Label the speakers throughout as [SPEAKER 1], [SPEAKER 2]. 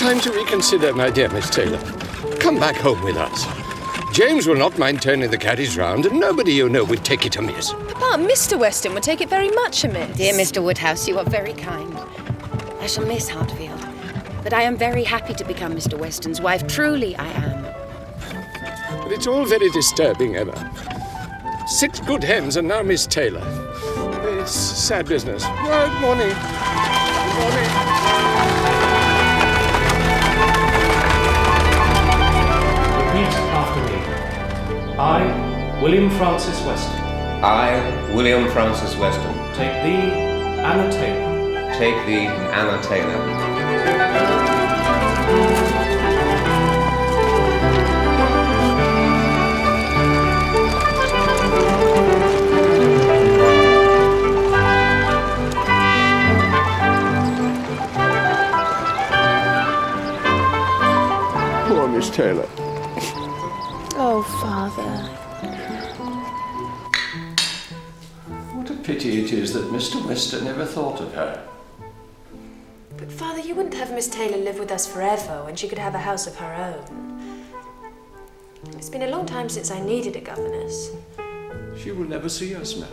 [SPEAKER 1] time to reconsider, my dear Miss Taylor. Come back home with us. James will not mind turning the carriage round, and nobody you know would take it amiss.
[SPEAKER 2] Papa, Mr. Weston would take it very much amiss.
[SPEAKER 3] Dear Mr. Woodhouse, you are very kind. I shall miss Hartfield, but I am very happy to become Mr. Weston's wife. Truly, I am.
[SPEAKER 1] But it's all very disturbing, Emma. 6 good hens and now Miss Taylor. It's sad business. Good morning. Good morning.
[SPEAKER 4] Repeat after me. I, William Francis Weston.
[SPEAKER 5] I, William Francis Weston.
[SPEAKER 4] Take thee, Anna Taylor.
[SPEAKER 5] Take thee, Anna Taylor.
[SPEAKER 1] Poor Miss Taylor.
[SPEAKER 2] Oh, Father.
[SPEAKER 6] What a pity it is that Mr. Weston never thought of her.
[SPEAKER 7] But, Father, you wouldn't have Miss Taylor live with us forever when she could have a house of her own. It's been a long time since I needed a governess.
[SPEAKER 6] She will never see us now.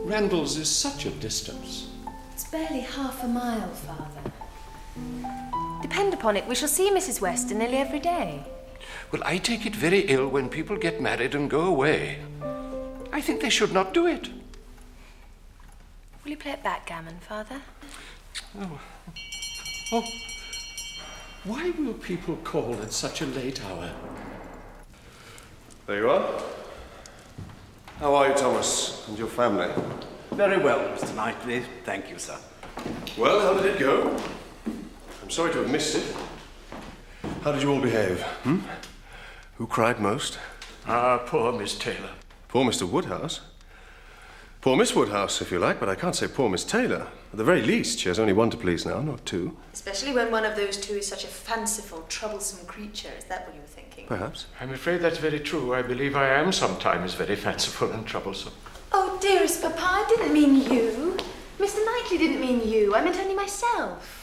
[SPEAKER 6] Randalls is such a distance.
[SPEAKER 7] It's barely half a mile, Father. Depend upon it, we shall see Mrs. Weston nearly every day.
[SPEAKER 6] Well, I take it very ill when people get married and go away. I think they should not do it.
[SPEAKER 7] Will you play at backgammon, Father?
[SPEAKER 6] Oh. Why will people call at such a late hour?
[SPEAKER 8] There you are. How are you, Thomas, and your family?
[SPEAKER 9] Very well, Mr. Knightley. Thank you, sir.
[SPEAKER 8] Well, how did it go? I'm sorry to have missed it. How did you all behave? Who cried most?
[SPEAKER 6] Ah, poor Miss Taylor.
[SPEAKER 8] Poor Mr. Woodhouse. Poor Miss Woodhouse, if you like, but I can't say poor Miss Taylor. At the very least, she has only one to please now, not 2.
[SPEAKER 7] Especially when one of those 2 is such a fanciful, troublesome creature. Is that what you were thinking?
[SPEAKER 8] Perhaps.
[SPEAKER 6] I'm afraid that's very true. I believe I am sometimes very fanciful and troublesome.
[SPEAKER 7] Oh, dearest Papa, I didn't mean you. Mr. Knightley didn't mean you. I meant only myself.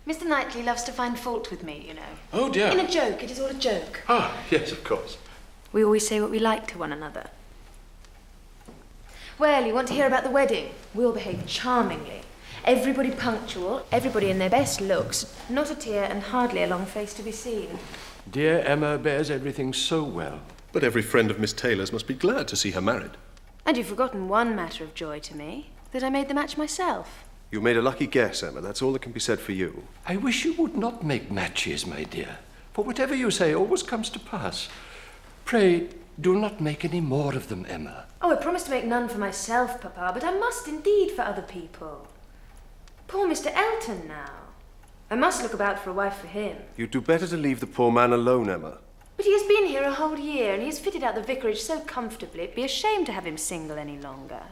[SPEAKER 7] Mr. Knightley loves to find fault with me, you know.
[SPEAKER 6] Oh, dear.
[SPEAKER 7] In a joke. It is all a joke.
[SPEAKER 6] Ah, yes, of course.
[SPEAKER 7] We always say what we like to one another. Well, you want to hear about the wedding? We'll behave charmingly. Everybody punctual, everybody in their best looks, not a tear and hardly a long face to be seen.
[SPEAKER 6] Dear Emma bears everything so well.
[SPEAKER 8] But every friend of Miss Taylor's must be glad to see her married.
[SPEAKER 7] And you've forgotten one matter of joy to me, that I made the match myself.
[SPEAKER 8] You made a lucky guess, Emma. That's all that can be said for you.
[SPEAKER 6] I wish you would not make matches, my dear, for whatever you say always comes to pass. Pray, do not make any more of them, Emma.
[SPEAKER 7] Oh, I promised to make none for myself, Papa, but I must indeed for other people. Poor Mr. Elton now. I must look about for a wife for him.
[SPEAKER 8] You'd do better to leave the poor man alone, Emma.
[SPEAKER 7] But he has been here a whole year, and he has fitted out the vicarage so comfortably, it'd be a shame to have him single any longer.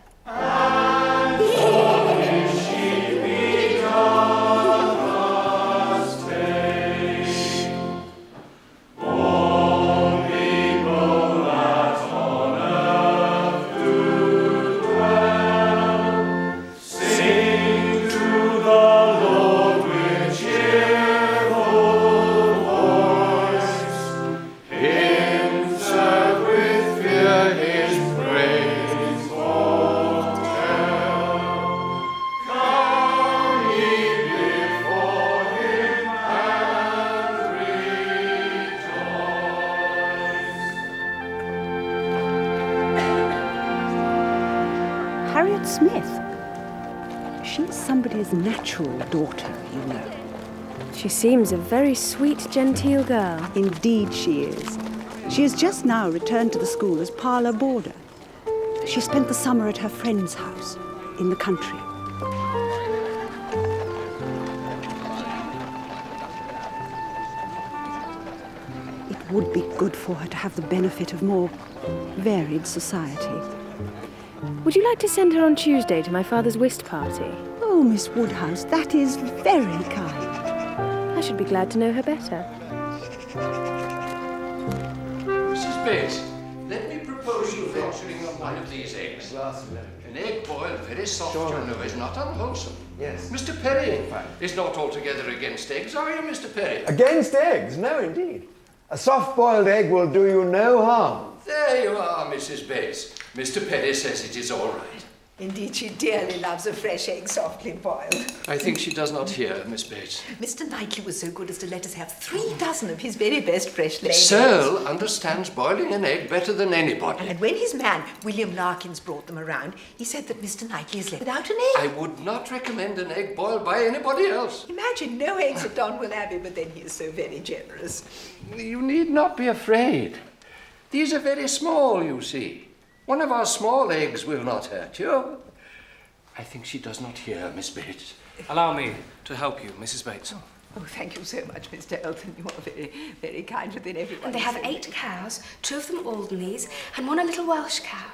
[SPEAKER 10] Harriet Smith. She's somebody's natural daughter, you know.
[SPEAKER 7] She seems a very sweet, genteel girl.
[SPEAKER 10] Indeed she is. She has just now returned to the school as parlour boarder. She spent the summer at her friend's house in the country. It would be good for her to have the benefit of more varied society.
[SPEAKER 7] Would you like to send her on Tuesday to my father's whist party?
[SPEAKER 10] Oh, Miss Woodhouse, that is very kind.
[SPEAKER 7] I should be glad to know her better.
[SPEAKER 6] Mrs. Bates, let me propose you venturing on one of these eggs. An egg boiled very soft, you know, is not unwholesome. Yes. Mr. Perry is not altogether against eggs, are you, Mr. Perry?
[SPEAKER 11] Against eggs? No, indeed. A soft-boiled egg will do you no harm.
[SPEAKER 6] There you are, Mrs. Bates. Mr. Perry says it is all right.
[SPEAKER 12] Indeed, she dearly loves a fresh egg softly boiled.
[SPEAKER 6] I think she does not hear, Miss Bates.
[SPEAKER 12] Mr. Knightley was so good as to let us have 3 dozen of his very best fresh-laid eggs.
[SPEAKER 6] Searle understands boiling an egg better than anybody.
[SPEAKER 12] And when his man, William Larkins, brought them around, he said that Mr. Knightley is left without an egg.
[SPEAKER 6] I would not recommend an egg boiled by anybody else.
[SPEAKER 12] Imagine no eggs at Donwell Abbey, but then he is so very generous.
[SPEAKER 6] You need not be afraid. These are very small, you see. One of our small eggs will not hurt you. I think she does not hear, Miss Bates.
[SPEAKER 4] Allow me to help you, Mrs. Bates.
[SPEAKER 12] Oh, thank you so much, Mr. Elton. You are very, very kind within everyone.
[SPEAKER 13] And they have 8 cows, 2 of them Alderneys, and 1 a little Welsh cow.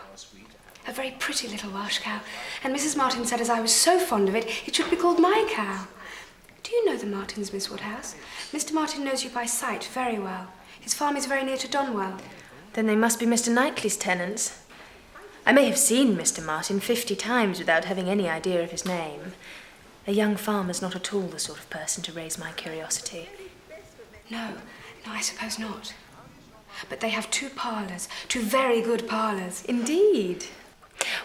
[SPEAKER 13] A very pretty little Welsh cow. And Mrs. Martin said as I was so fond of it, it should be called my cow. Do you know the Martins, Miss Woodhouse? Mr. Martin knows you by sight very well. His farm is very near to Donwell.
[SPEAKER 7] Then they must be Mr. Knightley's tenants. I may have seen Mr. Martin 50 times without having any idea of his name. A young farmer's not at all the sort of person to raise my curiosity.
[SPEAKER 13] No, I suppose not. But they have 2 parlours, 2 very good parlours.
[SPEAKER 7] Indeed.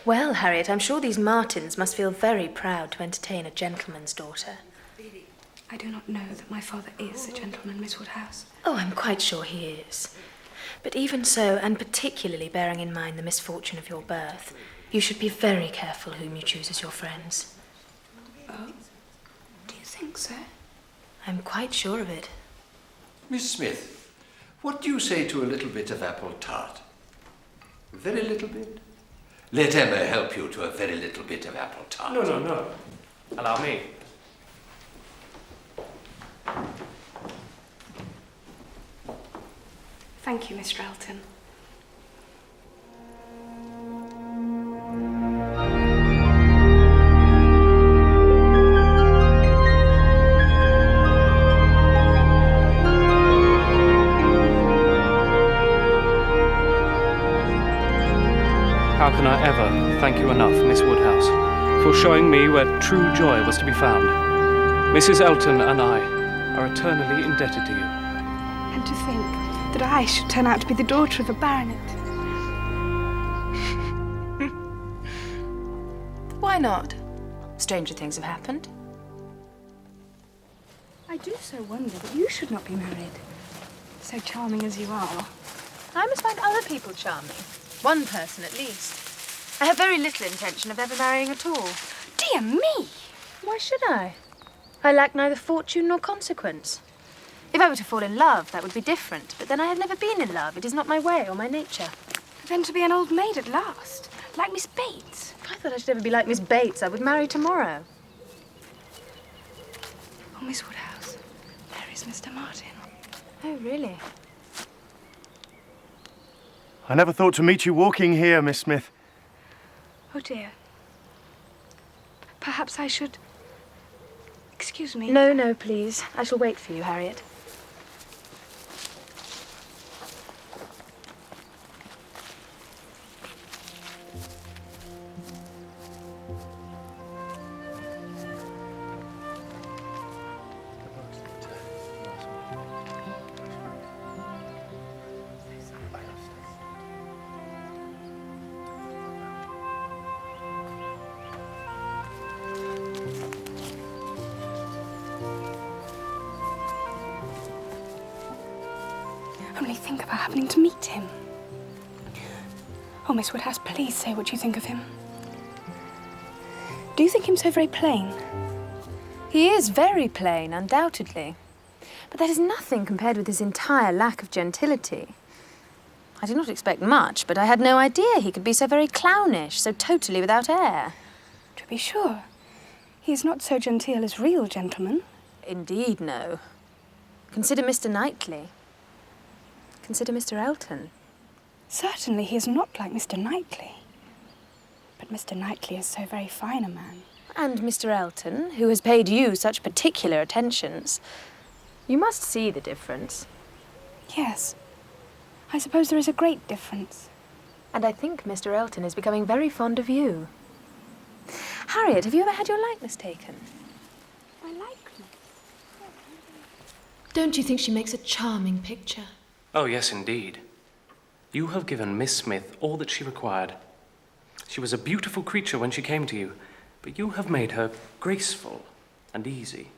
[SPEAKER 7] Well, Harriet, I'm sure these Martins must feel very proud to entertain a gentleman's daughter.
[SPEAKER 13] I do not know that my father is a gentleman, Miss Woodhouse.
[SPEAKER 7] Oh, I'm quite sure he is. But even so, and particularly bearing in mind the misfortune of your birth, you should be very careful whom you choose as your friends.
[SPEAKER 13] Oh? Do you think so?
[SPEAKER 7] I'm quite sure of it.
[SPEAKER 6] Miss Smith, what do you say to a little bit of apple tart? A very little bit? Let Emma help you to a very little bit of apple tart.
[SPEAKER 4] No. Allow me.
[SPEAKER 13] Thank you, Mr. Elton.
[SPEAKER 4] How can I ever thank you enough, Miss Woodhouse, for showing me where true joy was to be found? Mrs. Elton and I are eternally indebted to you.
[SPEAKER 13] And to think that I should turn out to be the daughter of a baronet.
[SPEAKER 7] Why not? Stranger things have happened.
[SPEAKER 13] I do so wonder that you should not be married. So charming as you are.
[SPEAKER 7] I must find other people charming. One person at least. I have very little intention of ever marrying at all.
[SPEAKER 13] Dear me!
[SPEAKER 7] Why should I? I lack neither fortune nor consequence. If I were to fall in love, that would be different. But then I have never been in love. It is not my way or my nature.
[SPEAKER 13] Then to be an old maid at last, like Miss Bates.
[SPEAKER 7] If I thought I should ever be like Miss Bates, I would marry tomorrow.
[SPEAKER 13] Oh, Miss Woodhouse, there is Mr. Martin.
[SPEAKER 7] Oh, really?
[SPEAKER 8] I never thought to meet you walking here, Miss Smith.
[SPEAKER 13] Oh, dear. Perhaps I should... Excuse me.
[SPEAKER 7] No, please. I shall wait for you, Harriet.
[SPEAKER 13] Only think about happening to meet him. Oh, Miss Woodhouse, please say what you think of him. Do you think him so very plain?
[SPEAKER 7] He is very plain, undoubtedly. But that is nothing compared with his entire lack of gentility. I did not expect much, but I had no idea he could be so very clownish, so totally without air.
[SPEAKER 13] To be sure. He is not so genteel as real gentlemen.
[SPEAKER 7] Indeed, no. Consider Mr. Knightley. Consider Mr. Elton.
[SPEAKER 13] Certainly he is not like Mr. Knightley. But Mr. Knightley is so very fine a man.
[SPEAKER 7] And Mr. Elton, who has paid you such particular attentions. You must see the difference.
[SPEAKER 13] Yes. I suppose there is a great difference.
[SPEAKER 7] And I think Mr. Elton is becoming very fond of you. Harriet, have you ever had your likeness taken?
[SPEAKER 13] My likeness?
[SPEAKER 2] Don't you think she makes a charming picture?
[SPEAKER 4] Oh, yes, indeed. You have given Miss Smith all that she required. She was a beautiful creature when she came to you, but you have made her graceful and easy.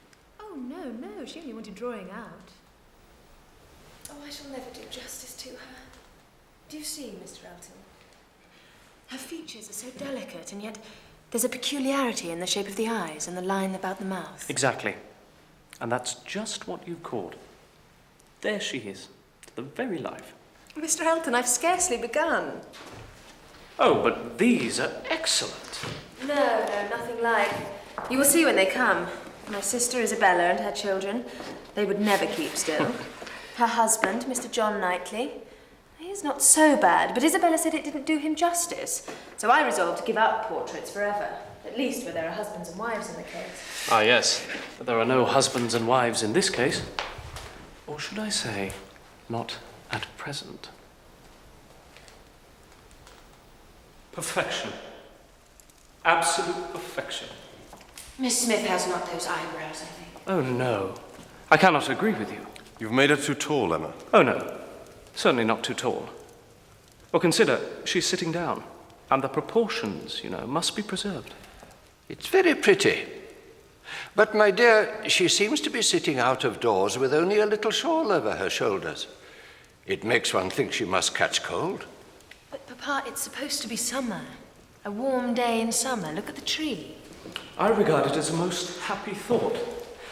[SPEAKER 2] Oh, no, she only wanted drawing out. Oh, I shall never do justice to her. Do you see, Mr. Elton? Her features are so delicate, and yet there's a peculiarity in the shape of the eyes and the line about the mouth.
[SPEAKER 4] Exactly. And that's just what you've caught. There she is, to the very life.
[SPEAKER 2] Mr. Elton, I've scarcely begun.
[SPEAKER 4] Oh, but these are excellent.
[SPEAKER 7] No, nothing like. You will see when they come. My sister Isabella and her children. They would never keep still. Her husband, Mr. John Knightley. He is not so bad, but Isabella said it didn't do him justice. So I resolved to give up portraits forever. At least where there are husbands and wives in the case.
[SPEAKER 4] Ah, yes. But there are no husbands and wives in this case. Or should I say, not at present. Perfection. Absolute perfection.
[SPEAKER 3] Miss Smith has not those eyebrows, I think.
[SPEAKER 4] Oh, no. I cannot agree with you.
[SPEAKER 8] You've made her too tall, Emma.
[SPEAKER 4] Oh, no. Certainly not too tall. Well, consider, she's sitting down. And the proportions, must be preserved.
[SPEAKER 6] It's very pretty. But, my dear, she seems to be sitting out of doors with only a little shawl over her shoulders. It makes one think she must catch cold.
[SPEAKER 7] But, Papa, it's supposed to be summer. A warm day in summer. Look at the tree.
[SPEAKER 4] I regard it as a most happy thought.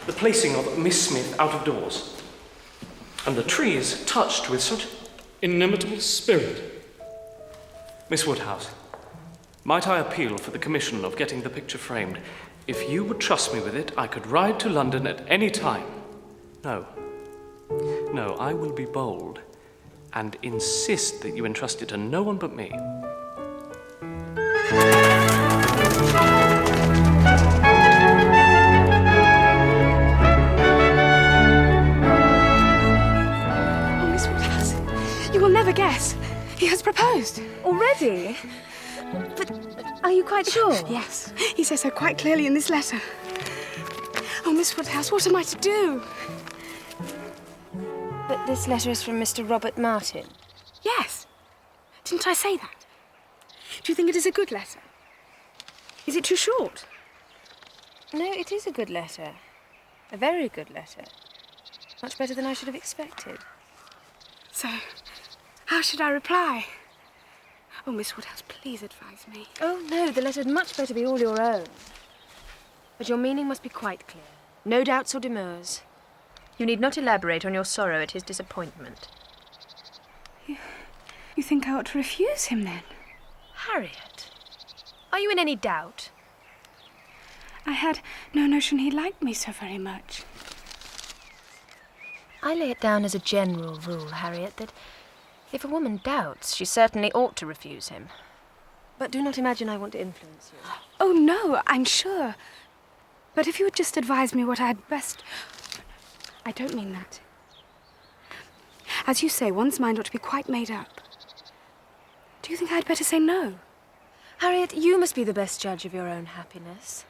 [SPEAKER 4] The placing of Miss Smith out of doors. And the tree is touched with such inimitable spirit. Miss Woodhouse, might I appeal for the commission of getting the picture framed? If you would trust me with it, I could ride to London at any time. No, I will be bold and insist that you entrust it to no one but me.
[SPEAKER 13] Oh, Miss Woodhouse, you will never guess. He has proposed.
[SPEAKER 7] Already? But are you quite sure?
[SPEAKER 13] Yes, he says so quite clearly in this letter. Oh, Miss Woodhouse, what am I to do?
[SPEAKER 7] But this letter is from Mr. Robert Martin.
[SPEAKER 13] Yes. Didn't I say that? Do you think it is a good letter? Is it too short?
[SPEAKER 7] No, it is a good letter. A very good letter. Much better than I should have expected.
[SPEAKER 13] So, how should I reply? Oh, Miss Woodhouse, please advise me.
[SPEAKER 7] Oh, no, the letter had much better be all your own. But your meaning must be quite clear. No doubts or demurs. You need not elaborate on your sorrow at his disappointment.
[SPEAKER 13] You think I ought to refuse him, then?
[SPEAKER 7] Harriet, are you in any doubt?
[SPEAKER 13] I had no notion he liked me so very much.
[SPEAKER 7] I lay it down as a general rule, Harriet, that if a woman doubts, she certainly ought to refuse him. But do not imagine I want to influence you.
[SPEAKER 13] Oh, no, I'm sure. But if you would just advise me what I had best... I don't mean that. As you say, one's mind ought to be quite made up. Do you think I'd better say no?
[SPEAKER 7] Harriet, you must be the best judge of your own happiness.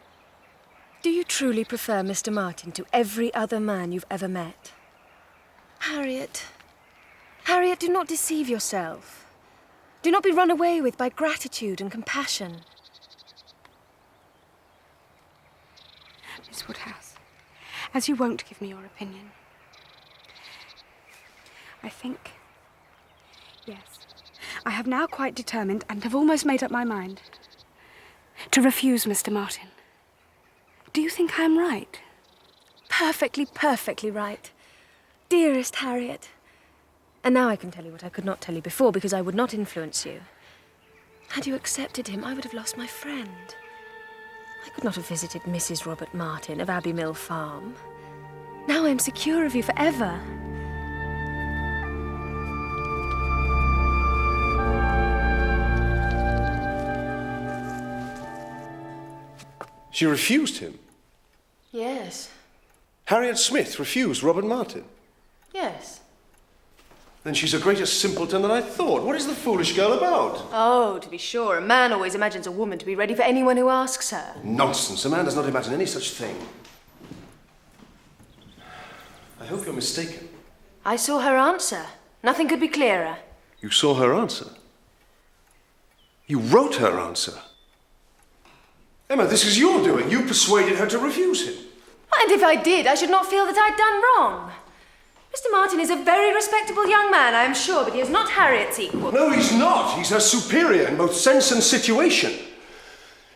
[SPEAKER 7] Do you truly prefer Mr. Martin to every other man you've ever met? Harriet, do not deceive yourself. Do not be run away with by gratitude and compassion.
[SPEAKER 13] Miss Woodhouse, as you won't give me your opinion, I think, yes, I have now quite determined and have almost made up my mind to refuse Mr. Martin. Do you think I am right?
[SPEAKER 7] Perfectly, perfectly right. Dearest Harriet. And now I can tell you what I could not tell you before, because I would not influence you. Had you accepted him, I would have lost my friend. I could not have visited Mrs. Robert Martin of Abbey Mill Farm. Now I am secure of you forever.
[SPEAKER 8] She refused him?
[SPEAKER 7] Yes.
[SPEAKER 8] Harriet Smith refused Robert Martin?
[SPEAKER 7] Yes.
[SPEAKER 8] Then she's a greater simpleton than I thought. What is the foolish girl about?
[SPEAKER 2] Oh, to be sure. A man always imagines a woman to be ready for anyone who asks her.
[SPEAKER 8] Nonsense. A man does not imagine any such thing. I hope you're mistaken.
[SPEAKER 2] I saw her answer. Nothing could be clearer.
[SPEAKER 8] You saw her answer? You wrote her answer? Emma, this is your doing. You persuaded her to refuse him.
[SPEAKER 2] And if I did, I should not feel that I'd done wrong. Mr. Martin is a very respectable young man, I am sure, but he is not Harriet's equal.
[SPEAKER 8] No, he's not. He's her superior in both sense and situation.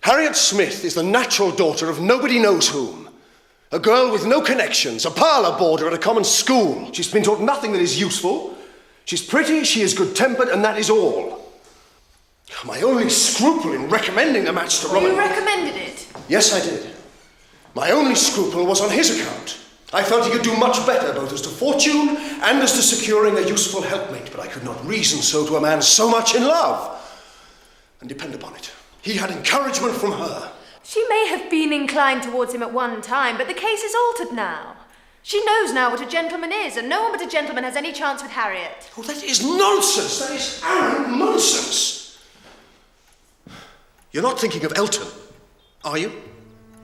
[SPEAKER 8] Harriet Smith is the natural daughter of nobody knows whom. A girl with no connections, a parlour boarder at a common school. She's been taught nothing that is useful. She's pretty, she is good-tempered, and that is all. My only scruple in recommending the match to Robin...
[SPEAKER 2] You recommended it?
[SPEAKER 8] Yes, I did. My only scruple was on his account. I felt he could do much better, both as to fortune and as to securing a useful helpmate, but I could not reason so to a man so much in love. And depend upon it, he had encouragement from her.
[SPEAKER 2] She may have been inclined towards him at one time, but the case is altered now. She knows now what a gentleman is, and no one but a gentleman has any chance with Harriet.
[SPEAKER 8] Oh, that is nonsense! That is arrant nonsense! You're not thinking of Elton, are you?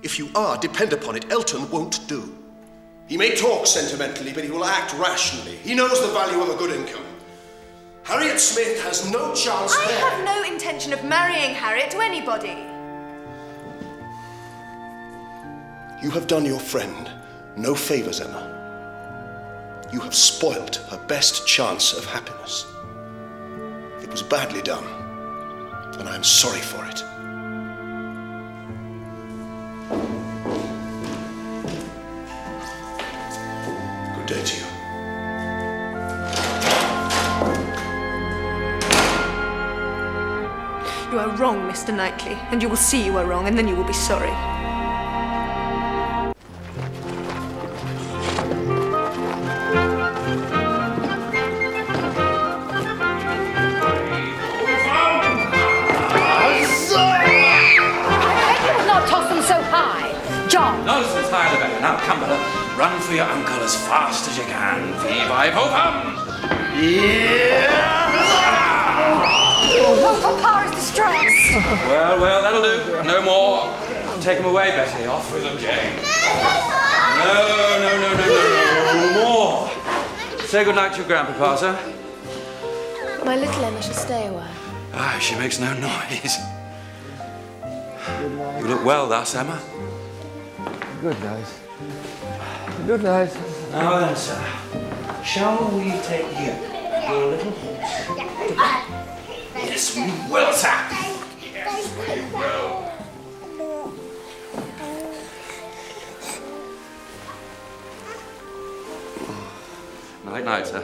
[SPEAKER 8] If you are, depend upon it, Elton won't do. He may talk sentimentally, but he will act rationally. He knows the value of a good income. Harriet Smith has no chance there.
[SPEAKER 2] I have no intention of marrying Harriet to anybody.
[SPEAKER 8] You have done your friend no favours, Emma. You have spoilt her best chance of happiness. It was badly done, and I am sorry for it. Good day to you.
[SPEAKER 2] You are wrong, Mr. Knightley, and you will see you are wrong, and then you will be sorry.
[SPEAKER 14] Nonsense, higher the better. Now, come, Bella. Run for your uncle as fast as you can. Fee-fi-fo-fum!
[SPEAKER 13] Oh, Papa is distressed.
[SPEAKER 14] Well, well, that'll do. No more. Take him away, Betty. Off with him, Jane. No more. Say good night to your grandpapa, sir.
[SPEAKER 2] My little Emma shall stay a while.
[SPEAKER 14] Ah, she makes no noise. You look well thus, Emma.
[SPEAKER 11] Good night. Good night.
[SPEAKER 14] Now then, sir, shall we take you, your little horse, to bed? Yes, we will, sir. Yes, we will. Night, night, sir.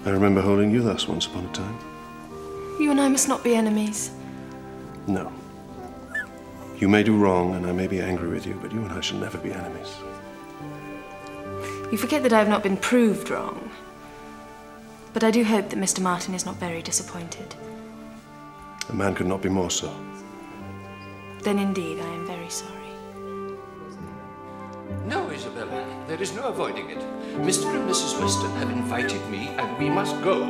[SPEAKER 8] I remember holding you thus once upon a time.
[SPEAKER 2] You and I must not be enemies.
[SPEAKER 8] No. You may do wrong, and I may be angry with you, but you and I shall never be enemies.
[SPEAKER 2] You forget that I have not been proved wrong. But I do hope that Mr. Martin is not very disappointed.
[SPEAKER 8] A man could not be more so.
[SPEAKER 2] Then indeed I am very sorry.
[SPEAKER 6] No, Isabella, there is no avoiding it. Mr. and Mrs. Weston have invited me, and we must go.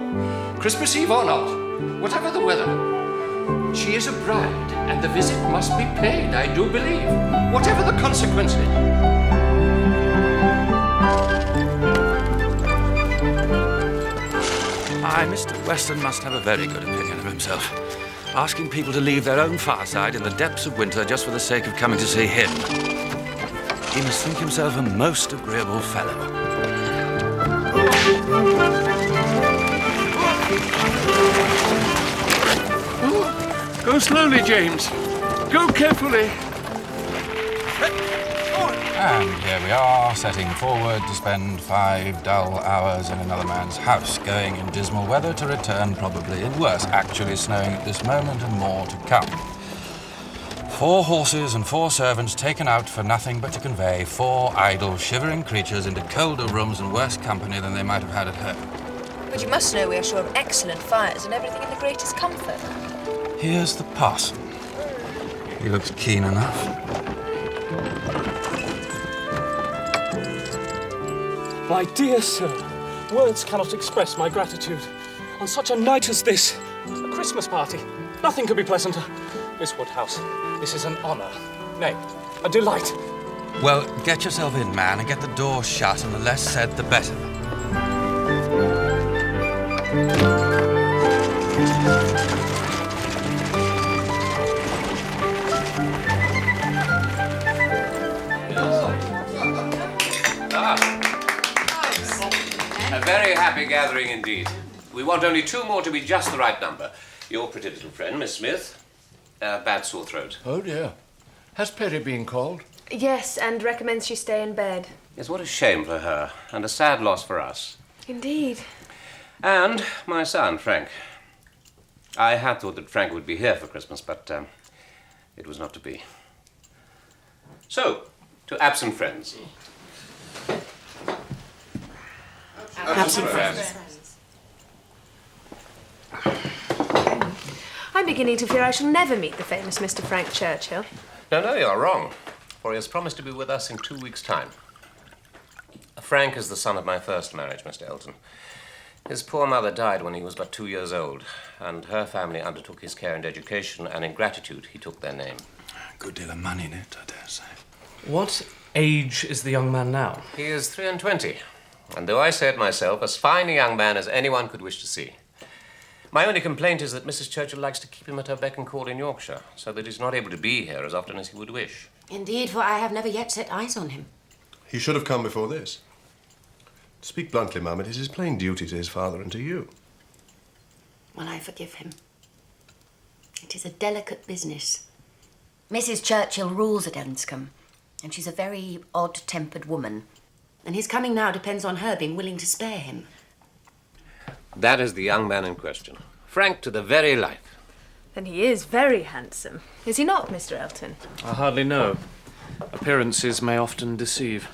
[SPEAKER 6] Christmas Eve or not, whatever the weather. She is a bride, and the visit must be paid, I do believe, whatever the consequences.
[SPEAKER 14] Aye, Mr. Weston must have a very good opinion of himself. Asking people to leave their own fireside in the depths of winter just for the sake of coming to see him. He must think himself a most agreeable fellow.
[SPEAKER 1] Go slowly, James. Go carefully.
[SPEAKER 15] And here we are, setting forward to spend 5 dull hours in another man's house, going in dismal weather to return probably in worse, actually snowing at this moment and more to come. 4 horses and 4 servants taken out for nothing but to convey 4 idle, shivering creatures into colder rooms and worse company than they might have had at home.
[SPEAKER 2] But you must know we are sure of excellent fires and everything in the greatest comfort.
[SPEAKER 15] Here's the parson. He looks keen enough.
[SPEAKER 4] My dear sir, words cannot express my gratitude. On such a night as this, a Christmas party, nothing could be pleasanter. Miss Woodhouse, this is an honour. Nay, a delight.
[SPEAKER 15] Well, get yourself in, man, and get the door shut, and the less said, the better.
[SPEAKER 5] A very happy gathering indeed. We want only 2 more to be just the right number. Your pretty little friend, Miss Smith. Bad sore throat.
[SPEAKER 6] Oh, dear. Has Perry been called?
[SPEAKER 2] Yes, and recommends she stay in bed.
[SPEAKER 5] Yes, what a shame for her, and a sad loss for us.
[SPEAKER 2] Indeed.
[SPEAKER 5] And my son, Frank. I had thought that Frank would be here for Christmas, but it was not to be. So, to absent friends.
[SPEAKER 2] Absent friends. I'm beginning to fear I shall never meet the famous Mr. Frank Churchill.
[SPEAKER 5] No, you're wrong. For he has promised to be with us in 2 weeks' time. Frank is the son of my first marriage, Mr. Elton. His poor mother died when he was but 2 years old, and her family undertook his care and education, and in gratitude he took their name.
[SPEAKER 15] A good deal of money in it, I dare say.
[SPEAKER 4] What age is the young man now?
[SPEAKER 5] He is 23, and though I say it myself, as fine a young man as anyone could wish to see. My only complaint is that Mrs. Churchill likes to keep him at her beck and call in Yorkshire, so that he's not able to be here as often as he would wish.
[SPEAKER 3] Indeed, for I have never yet set eyes on him.
[SPEAKER 8] He should have come before this. To speak bluntly, Mum, it is his plain duty to his father and to you.
[SPEAKER 3] Well, I forgive him. It is a delicate business. Mrs. Churchill rules at Enscombe, and she's a very odd-tempered woman. And his coming now depends on her being willing to spare him.
[SPEAKER 5] That is the young man in question. Frank to the very life.
[SPEAKER 2] Then he is very handsome. Is he not, Mr. Elton?
[SPEAKER 4] I hardly know. Appearances may often deceive.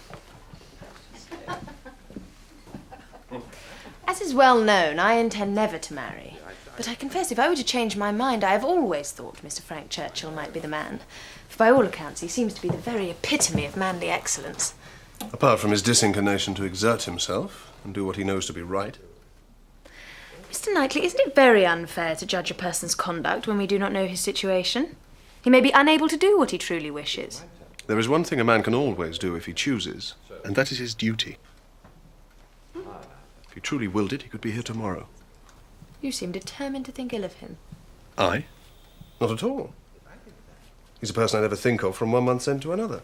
[SPEAKER 2] As is well known, I intend never to marry. But I confess, if I were to change my mind, I have always thought Mr. Frank Churchill might be the man. For by all accounts, he seems to be the very epitome of manly excellence.
[SPEAKER 8] Apart from his disinclination to exert himself and do what he knows to be right.
[SPEAKER 2] Mr. Knightley, isn't it very unfair to judge a person's conduct when we do not know his situation? He may be unable to do what he truly wishes.
[SPEAKER 8] There is one thing a man can always do if he chooses, and that is his duty. If he truly willed it, he could be here tomorrow.
[SPEAKER 2] You seem determined to think ill of him.
[SPEAKER 8] I? Not at all. He's a person I never think of from 1 month's end to another.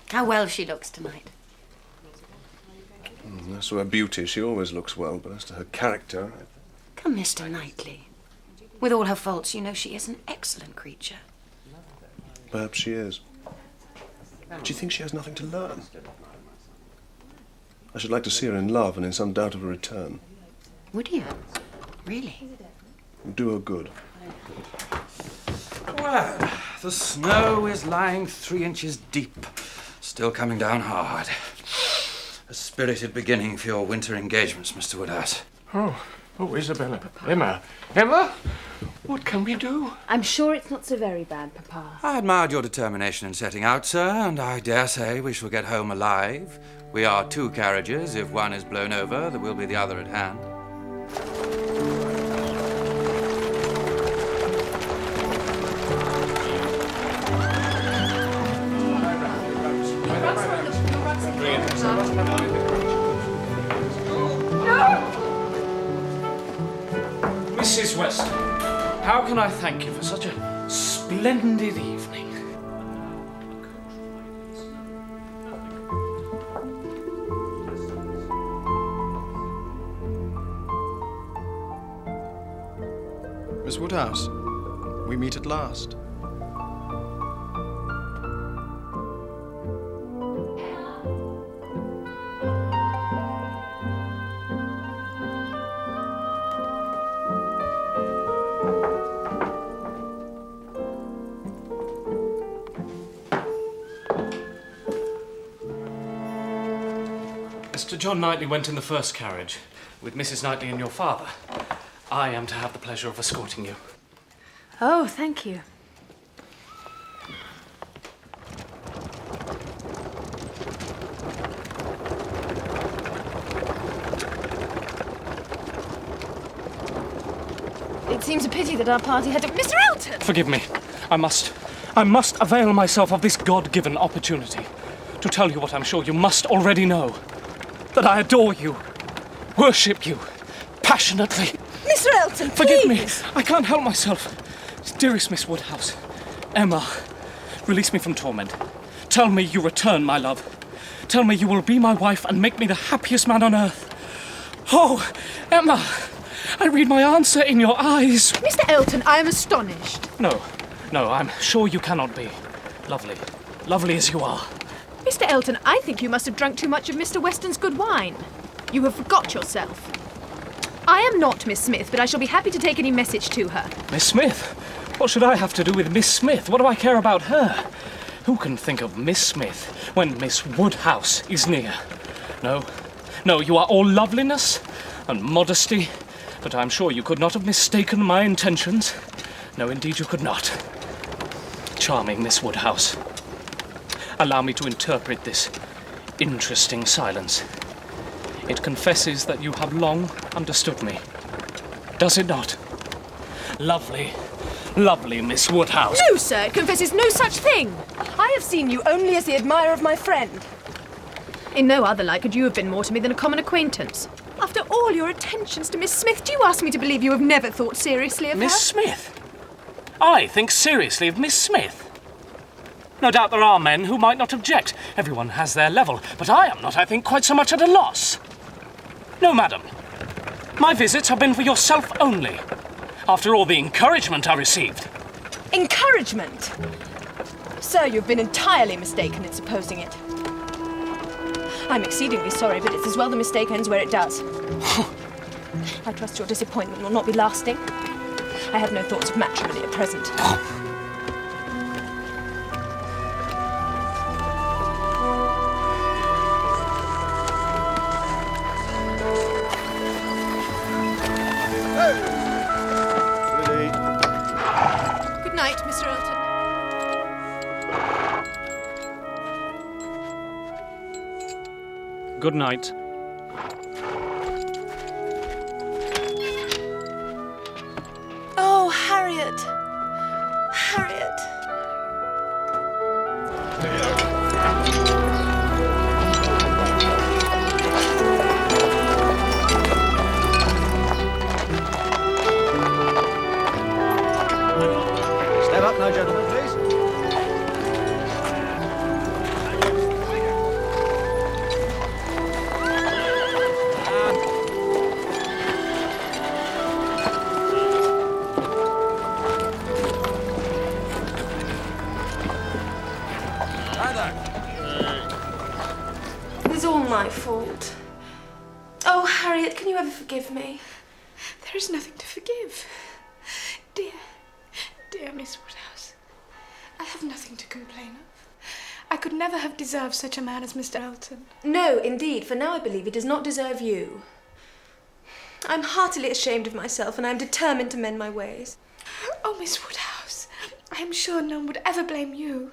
[SPEAKER 3] How well she looks tonight.
[SPEAKER 8] As to her beauty, she always looks well, but as to her character...
[SPEAKER 3] Come, Mr. Knightley. With all her faults, you know she is an excellent creature.
[SPEAKER 8] Perhaps she is. But do you think she has nothing to learn? I should like to see her in love and in some doubt of a return.
[SPEAKER 3] Would you? Really?
[SPEAKER 8] It would do her good.
[SPEAKER 15] Well, the snow is lying 3 inches deep. Still coming down hard. A spirited beginning for your winter engagements, Mr. Woodhouse.
[SPEAKER 6] Oh, Isabella. Emma, what can we do?
[SPEAKER 2] I'm sure it's not so very bad, Papa.
[SPEAKER 15] I admired your determination in setting out, sir, and I dare say we shall get home alive. We are 2 carriages. If one is blown over, there will be the other at hand.
[SPEAKER 4] Mrs. Weston, how can I thank you for such a splendid evening?
[SPEAKER 16] Miss Woodhouse, we meet at last.
[SPEAKER 4] Mr. John Knightley went in the first carriage with Mrs. Knightley and your father. I am to have the pleasure of escorting you.
[SPEAKER 7] Oh, thank you. It seems a pity that our party had to... Mr. Elton!
[SPEAKER 4] Forgive me. I must avail myself of this God-given opportunity to tell you what I'm sure you must already know. That I adore you, worship you, passionately.
[SPEAKER 7] Mr. Elton,
[SPEAKER 4] Forgive me.
[SPEAKER 7] please.
[SPEAKER 4] I can't help myself. Dearest Miss Woodhouse, Emma, release me from torment. Tell me you return my love. Tell me you will be my wife and make me the happiest man on earth. Oh, Emma, I read my answer in your eyes.
[SPEAKER 7] Mr. Elton, I am astonished.
[SPEAKER 4] No, I'm sure you cannot be. Lovely as you are.
[SPEAKER 7] Mr. Elton, I think you must have drunk too much of Mr. Weston's good wine. You have forgot yourself. I am not Miss Smith, but I shall be happy to take any message to her.
[SPEAKER 4] Miss Smith? What should I have to do with Miss Smith? What do I care about her? Who can think of Miss Smith when Miss Woodhouse is near? No, you are all loveliness and modesty, but I'm sure you could not have mistaken my intentions. No, indeed you could not. Charming Miss Woodhouse. Allow me to interpret this interesting silence. It confesses that you have long understood me. Does it not? Lovely Miss Woodhouse.
[SPEAKER 7] No, sir, it confesses no such thing. I have seen you only as the admirer of my friend. In no other light could you have been more to me than a common acquaintance. After all your attentions to Miss Smith, do you ask me to believe you have never thought seriously of her?
[SPEAKER 4] Miss Smith? I think seriously of Miss Smith. No doubt there are men who might not object. Everyone has their level, but I am not, I think, quite so much at a loss. No, madam. My visits have been for yourself only. After all the encouragement I received.
[SPEAKER 7] Encouragement? Sir, you've been entirely mistaken in supposing it. I'm exceedingly sorry, but it's as well the mistake ends where it does. I trust your disappointment will not be lasting. I have no thoughts of matrimony at present. Good night, Mr. Elton.
[SPEAKER 4] Good night.
[SPEAKER 7] Oh, Harriet. Harriet.
[SPEAKER 11] Step up now, gentlemen, please.
[SPEAKER 2] It was all my fault. Oh, Harriet, can you ever forgive me?
[SPEAKER 13] There is nothing to forgive. Dear Miss Woodhouse, I have nothing to complain of. I could never have deserved such a man as Mr. Elton.
[SPEAKER 2] No, indeed, for now I believe he does not deserve you. I'm heartily ashamed of myself, and I am determined to mend my ways.
[SPEAKER 13] Oh, Miss Woodhouse, I am sure no one would ever blame you.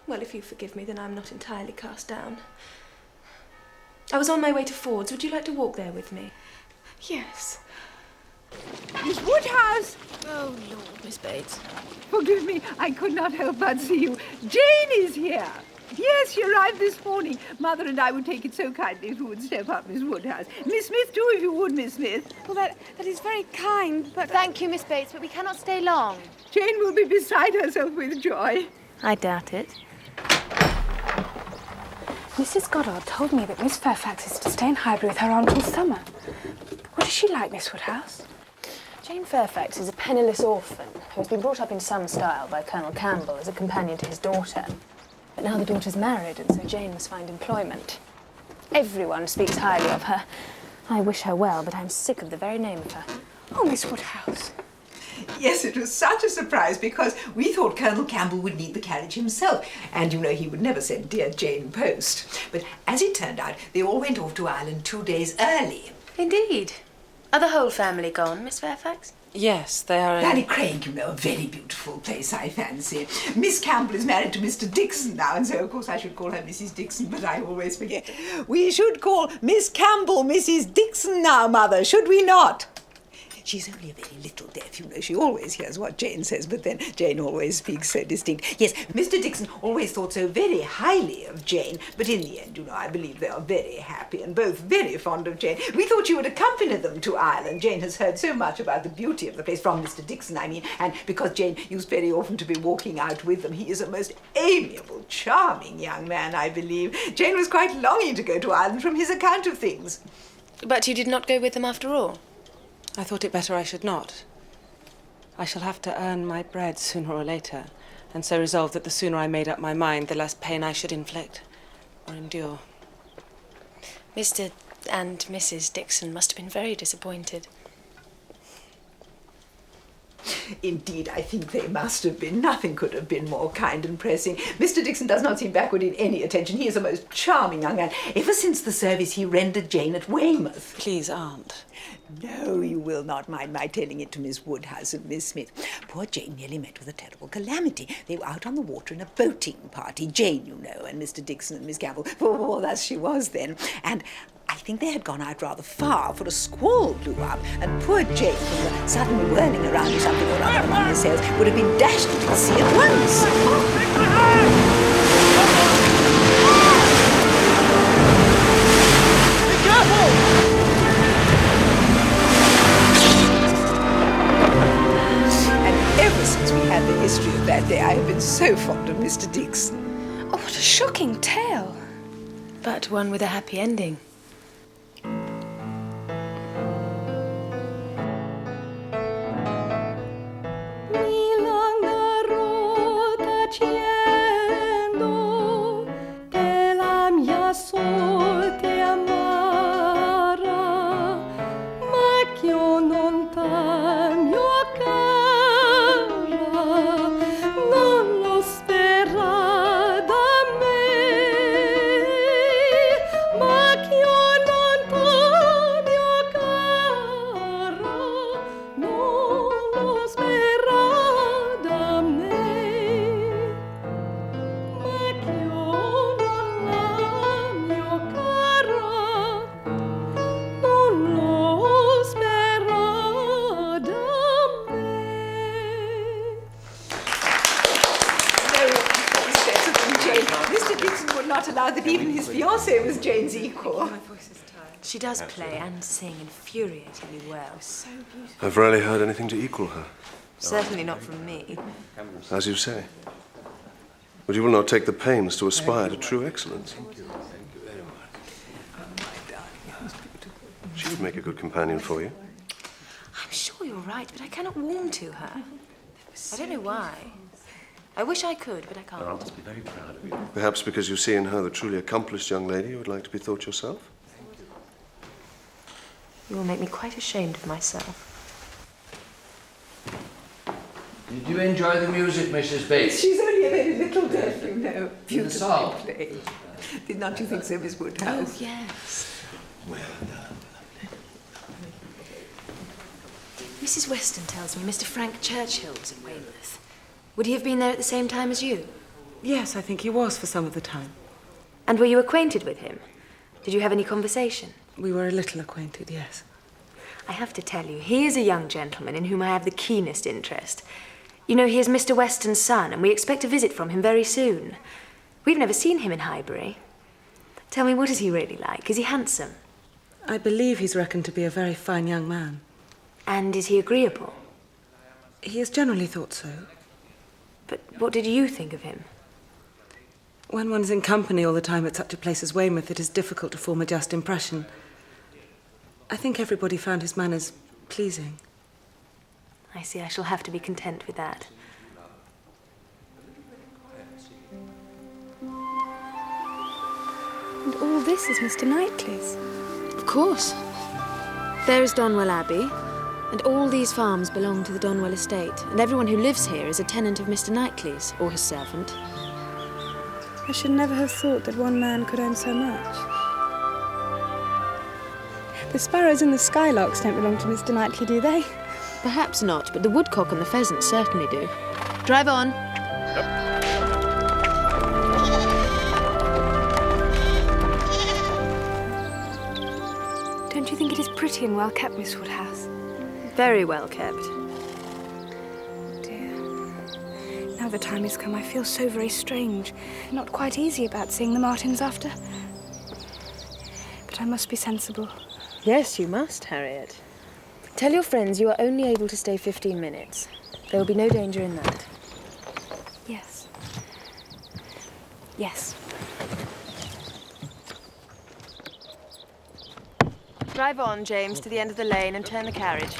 [SPEAKER 2] Well, if you forgive me, then I'm not entirely cast down. I was on my way to Ford's. Would you like to walk there with me?
[SPEAKER 13] Yes.
[SPEAKER 10] Miss Woodhouse!
[SPEAKER 7] Oh, Lord, Miss Bates.
[SPEAKER 10] Forgive me, I could not help but see you. Jane is here. Yes, she arrived this morning. Mother and I would take it so kindly if you would step up, Miss Woodhouse. Miss Smith, too, if you would, Miss Smith.
[SPEAKER 7] Well, that is very kind, but... Thank you, Miss Bates, but we cannot stay long.
[SPEAKER 10] Jane will be beside herself with joy.
[SPEAKER 7] I doubt it.
[SPEAKER 13] Mrs. Goddard told me that Miss Fairfax is to stay in Highbury with her aunt till summer. What is she like, Miss Woodhouse?
[SPEAKER 7] Jane Fairfax is a penniless orphan who has been brought up in some style by Colonel Campbell as a companion to his daughter. But now the daughter's married, and so Jane must find employment. Everyone speaks highly of her. I wish her well, but I'm sick of the very name of her.
[SPEAKER 12] Oh, Miss Woodhouse. Yes, it was such a surprise because we thought Colonel Campbell would need the carriage himself. And, you know, he would never send dear Jane post. But as it turned out, they all went off to Ireland 2 days early.
[SPEAKER 2] Indeed. Are the whole family gone, Miss Fairfax?
[SPEAKER 12] Yes, they are. Ballycraig, you know, a very beautiful place, I fancy. Miss Campbell is married to Mr. Dixon now, and so, of course, I should call her Mrs. Dixon, but I always forget. We should call Miss Campbell Mrs. Dixon now, Mother, should we not? She's only a very little deaf, you know. She always hears what Jane says, but then Jane always speaks so distinct. Yes, Mr. Dixon always thought so very highly of Jane, but in the end, you know, I believe they are very happy and both very fond of Jane. We thought you would accompany them to Ireland. Jane has heard so much about the beauty of the place, from Mr. Dixon, I mean, and because Jane used very often to be walking out with them, he is a most amiable, charming young man, I believe. Jane was quite longing to go to Ireland from his account of things.
[SPEAKER 2] But you did not go with them after all?
[SPEAKER 17] I thought it better I should not. I shall have to earn my bread sooner or later, and so resolved that the sooner I made up my mind, the less pain I should inflict or endure.
[SPEAKER 2] Mr. and Mrs. Dixon must have been very disappointed.
[SPEAKER 12] Indeed, I think they must have been. Nothing could have been more kind and pressing. Mr. Dixon does not seem backward in any attention. He is a most charming young man. Ever since the service he rendered Jane at Weymouth.
[SPEAKER 17] Please, Aunt.
[SPEAKER 12] No, you will not mind my telling it to Miss Woodhouse and Miss Smith. Poor Jane nearly met with a terrible calamity. They were out on the water in a boating party. Jane, you know, and Mr. Dixon and Miss Campbell. Well, thus she was then. And I think they had gone out rather far, for a squall blew up, and poor Jane, from the sudden whirling around of something or other among the sails, would have been dashed into the sea at once. Ever since we had the history of that day, I have been so fond of Mr. Dixon.
[SPEAKER 2] Oh, what a shocking tale. But one with a happy ending.
[SPEAKER 12] That even his fiancée was Jane's equal.
[SPEAKER 2] My voice is tired. She does play and sing infuriatingly well. So beautiful.
[SPEAKER 8] I've rarely heard anything to equal her.
[SPEAKER 2] Certainly not from me.
[SPEAKER 8] As you say. But you will not take the pains to aspire to true excellence.
[SPEAKER 6] Thank you very much.
[SPEAKER 8] She would make a good companion for you.
[SPEAKER 2] I'm sure you're right, but I cannot warm to her. I don't know why. I wish I could, but I can't.
[SPEAKER 8] I must be very proud of you. Perhaps because you see in her the truly accomplished young lady you would like to be thought yourself?
[SPEAKER 2] You will make me quite ashamed of myself.
[SPEAKER 6] Did you enjoy the music, Mrs. Bates?
[SPEAKER 12] She's only a very little deaf, you know. Beautifully
[SPEAKER 6] song.
[SPEAKER 12] played. Did not you think so, Miss Woodhouse?
[SPEAKER 2] Oh, yes.
[SPEAKER 6] Well done.
[SPEAKER 2] Mrs. Weston tells me Mr. Frank Churchill was at Weymouth. Would he have been there at the same time as you?
[SPEAKER 17] Yes, I think he was for some of the time.
[SPEAKER 2] And were you acquainted with him? Did you have any conversation?
[SPEAKER 17] We were a little acquainted, yes.
[SPEAKER 2] I have to tell you, he is a young gentleman in whom I have the keenest interest. You know, he is Mr. Weston's son, and we expect a visit from him very soon. We've never seen him in Highbury. Tell me, what is he really like? Is he handsome?
[SPEAKER 17] I believe he's reckoned to be a very fine young man.
[SPEAKER 2] And is he agreeable?
[SPEAKER 17] He is generally thought so.
[SPEAKER 2] But what did you think of him?
[SPEAKER 17] When one is in company all the time at such a place as Weymouth, it is difficult to form a just impression. I think everybody found his manners pleasing.
[SPEAKER 2] I see. I shall have to be content with that.
[SPEAKER 7] And all this is Mr. Knightley's?
[SPEAKER 2] Of course. There is Donwell Abbey, and all these farms belong to the Donwell estate, and everyone who lives here is a tenant of Mr. Knightley's, or his servant.
[SPEAKER 7] I should never have thought that one man could own so much.
[SPEAKER 18] The sparrows and the skylarks don't belong to Mr. Knightley, do they?
[SPEAKER 7] Perhaps not, but the woodcock and the pheasant certainly do. Drive on.
[SPEAKER 13] Don't you think it is pretty and well kept, Miss Woodhouse?
[SPEAKER 7] Very well kept.
[SPEAKER 13] Dear. Now the time has come, I feel so very strange. Not quite easy about seeing the Martins after. But I must be sensible.
[SPEAKER 7] Yes, you must, Harriet. Tell your friends you are only able to stay 15 minutes. There will be no danger in that.
[SPEAKER 13] Yes. Yes.
[SPEAKER 7] Drive on, James, to the end of the lane and turn the carriage.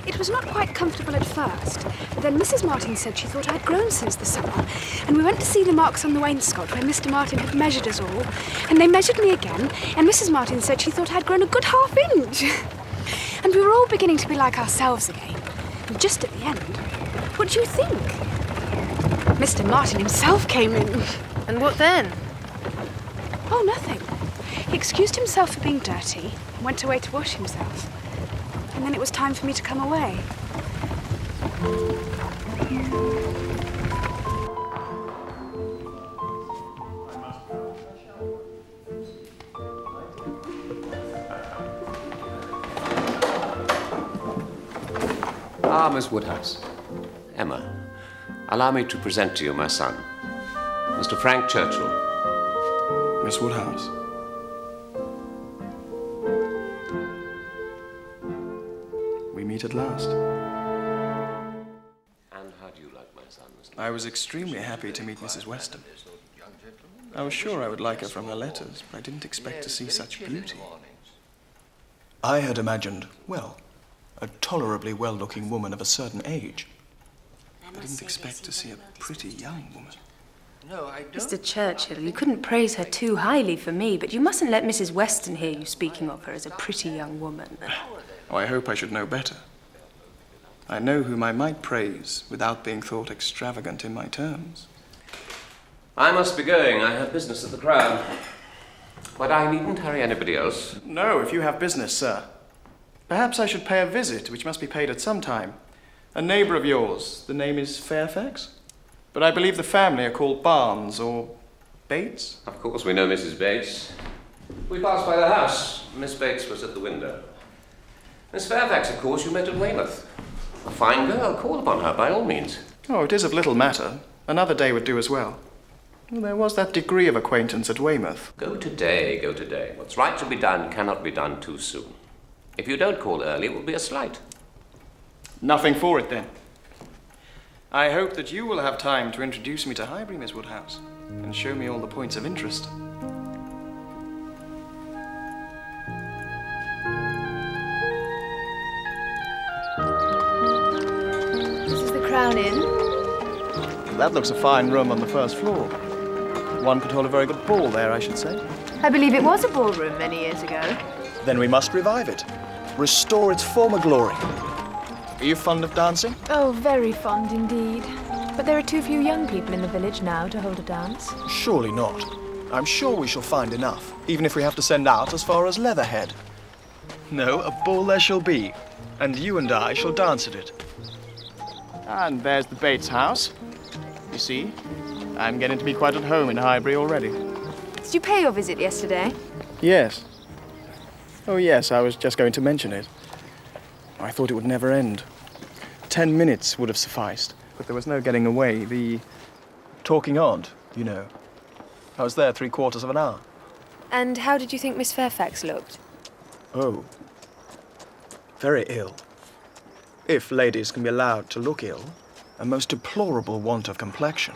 [SPEAKER 13] It was not quite comfortable at first, but then Mrs. Martin said she thought I'd grown since the summer, and we went to see the marks on the wainscot where Mr. Martin had measured us all, and they measured me again, and Mrs. Martin said she thought I'd grown a good half-inch. And we were all beginning to be like ourselves again. And just at the end, what do you think? Mr. Martin himself came in.
[SPEAKER 7] And what then?
[SPEAKER 13] Oh, nothing. He excused himself for being dirty and went away to wash himself. And then it was time for me to come away.
[SPEAKER 5] Ah, Miss Woodhouse. Emma, allow me to present to you my son, Mr. Frank Churchill.
[SPEAKER 16] Miss Woodhouse. We meet at last.
[SPEAKER 5] And how do you like my son, Mr.
[SPEAKER 16] I was extremely happy to meet Mrs. Weston. I was sure I would like her from her letters, but I didn't expect to see such beauty. I had imagined, well, a tolerably well-looking woman of a certain age. I didn't expect to see a pretty young woman.
[SPEAKER 7] No, I don't. Mr. Churchill, you couldn't praise her too highly for me, but you mustn't let Mrs. Weston hear you speaking of her as a pretty young woman.
[SPEAKER 16] Oh, I hope I should know better. I know whom I might praise without being thought extravagant in my terms.
[SPEAKER 5] I must be going. I have business at the Crown. But I needn't hurry anybody else.
[SPEAKER 16] No, if you have business, sir. Perhaps I should pay a visit, which must be paid at some time. A neighbour of yours, the name is Fairfax? But I believe the family are called Barnes or Bates?
[SPEAKER 5] Of course, we know Mrs. Bates. We passed by the house. Miss Bates was at the window. Miss Fairfax, of course, you met at Weymouth. A fine girl. Call upon her, by all means.
[SPEAKER 16] Oh, it is of little matter. Another day would do as well. Well, there was that degree of acquaintance at Weymouth.
[SPEAKER 5] Go today, go today. What's right to be done cannot be done too soon. If you don't call early, it will be a slight.
[SPEAKER 16] Nothing for it, then. I hope that you will have time to introduce me to Highbury, Miss Woodhouse, and show me all the points of interest.
[SPEAKER 7] This is the Crown Inn.
[SPEAKER 16] That looks a fine room on the first floor. One could hold a very good ball there, I should say.
[SPEAKER 7] I believe it was a ballroom many years ago.
[SPEAKER 16] Then we must revive it. Restore its former glory. Are you fond of dancing?
[SPEAKER 7] Oh, very fond indeed. But there are too few young people in the village now to hold a dance.
[SPEAKER 16] Surely not. I'm sure we shall find enough, even if we have to send out as far as Leatherhead. No, a ball there shall be, and you and I shall dance at it. And there's the Bates house. You see, I'm getting to be quite at home in Highbury already.
[SPEAKER 7] Did you pay your visit yesterday?
[SPEAKER 16] Yes. Oh, yes, I was just going to mention it. I thought it would never end. 10 minutes would have sufficed, but there was no getting away. The talking aunt, you know. I was there 3/4 of an hour.
[SPEAKER 7] And how did you think Miss Fairfax looked?
[SPEAKER 16] Oh. Very ill. If ladies can be allowed to look ill. A most deplorable want of complexion.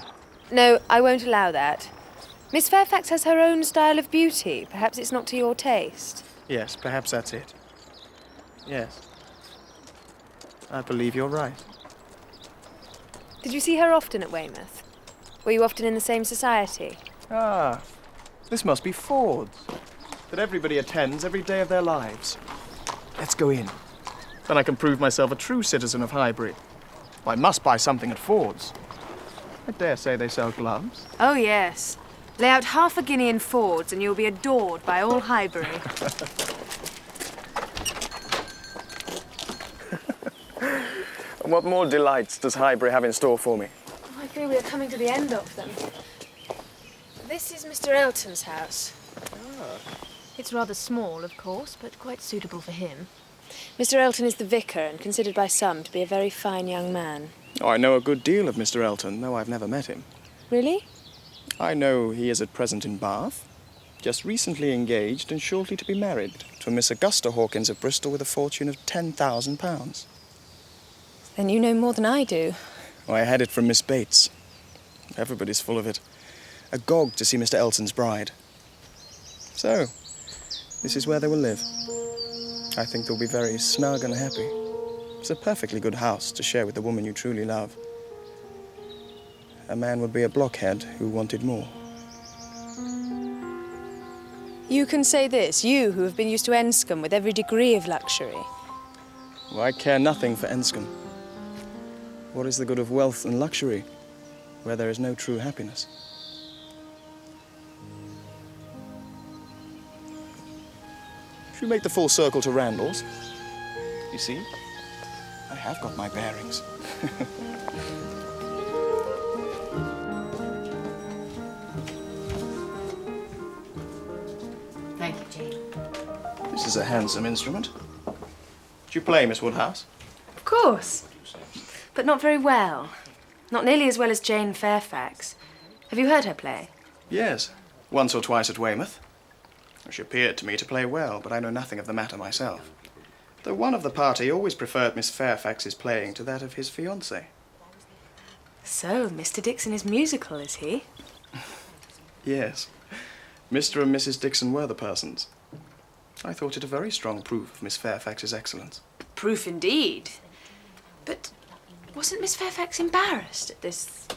[SPEAKER 7] No, I won't allow that. Miss Fairfax has her own style of beauty. Perhaps it's not to your taste.
[SPEAKER 16] Yes, perhaps that's it. Yes. I believe you're right.
[SPEAKER 7] Did you see her often at Weymouth? Were you often in the same society?
[SPEAKER 16] Ah, this must be Ford's. That everybody attends every day of their lives. Let's go in. Then I can prove myself a true citizen of Highbury. I must buy something at Ford's. I dare say they sell gloves.
[SPEAKER 7] Oh, yes. Lay out half a guinea in Ford's and you'll be adored by all Highbury.
[SPEAKER 16] And what more delights does Highbury have in store for me?
[SPEAKER 7] Oh, I fear we are coming to the end of them. This is Mr. Elton's house. It's rather small, of course, but quite suitable for him. Mr. Elton is the vicar and considered by some to be a very fine young man.
[SPEAKER 16] Oh, I know a good deal of Mr. Elton, though I've never met him.
[SPEAKER 7] Really?
[SPEAKER 16] I know he is at present in Bath, just recently engaged and shortly to be married to a Miss Augusta Hawkins of Bristol with a fortune of £10,000.
[SPEAKER 7] Then you know more than I do.
[SPEAKER 16] Oh, I had it from Miss Bates. Everybody's full of it. Agog to see Mr. Elton's bride. So, this is where they will live. I think they'll be very snug and happy. It's a perfectly good house to share with the woman you truly love. A man would be a blockhead who wanted more.
[SPEAKER 7] You can say this, you who have been used to Enscombe with every degree of luxury.
[SPEAKER 16] Well, I care nothing for Enscombe. What is the good of wealth and luxury where there is no true happiness? Should we make the full circle to Randall's? You see, I have got my bearings.
[SPEAKER 3] Thank you, Jane.
[SPEAKER 16] This is a handsome instrument. Do you play, Miss Woodhouse?
[SPEAKER 7] Of course. But not very well. Not nearly as well as Jane Fairfax. Have you heard her play?
[SPEAKER 16] Yes, once or twice at Weymouth. She appeared to me to play well, but I know nothing of the matter myself. Though one of the party always preferred Miss Fairfax's playing to that of his fiancée.
[SPEAKER 7] So, Mr. Dixon is musical, is he?
[SPEAKER 16] Yes. Mr. and Mrs. Dixon were the persons. I thought it a very strong proof of Miss Fairfax's excellence.
[SPEAKER 7] Proof indeed. But wasn't Miss Fairfax embarrassed at this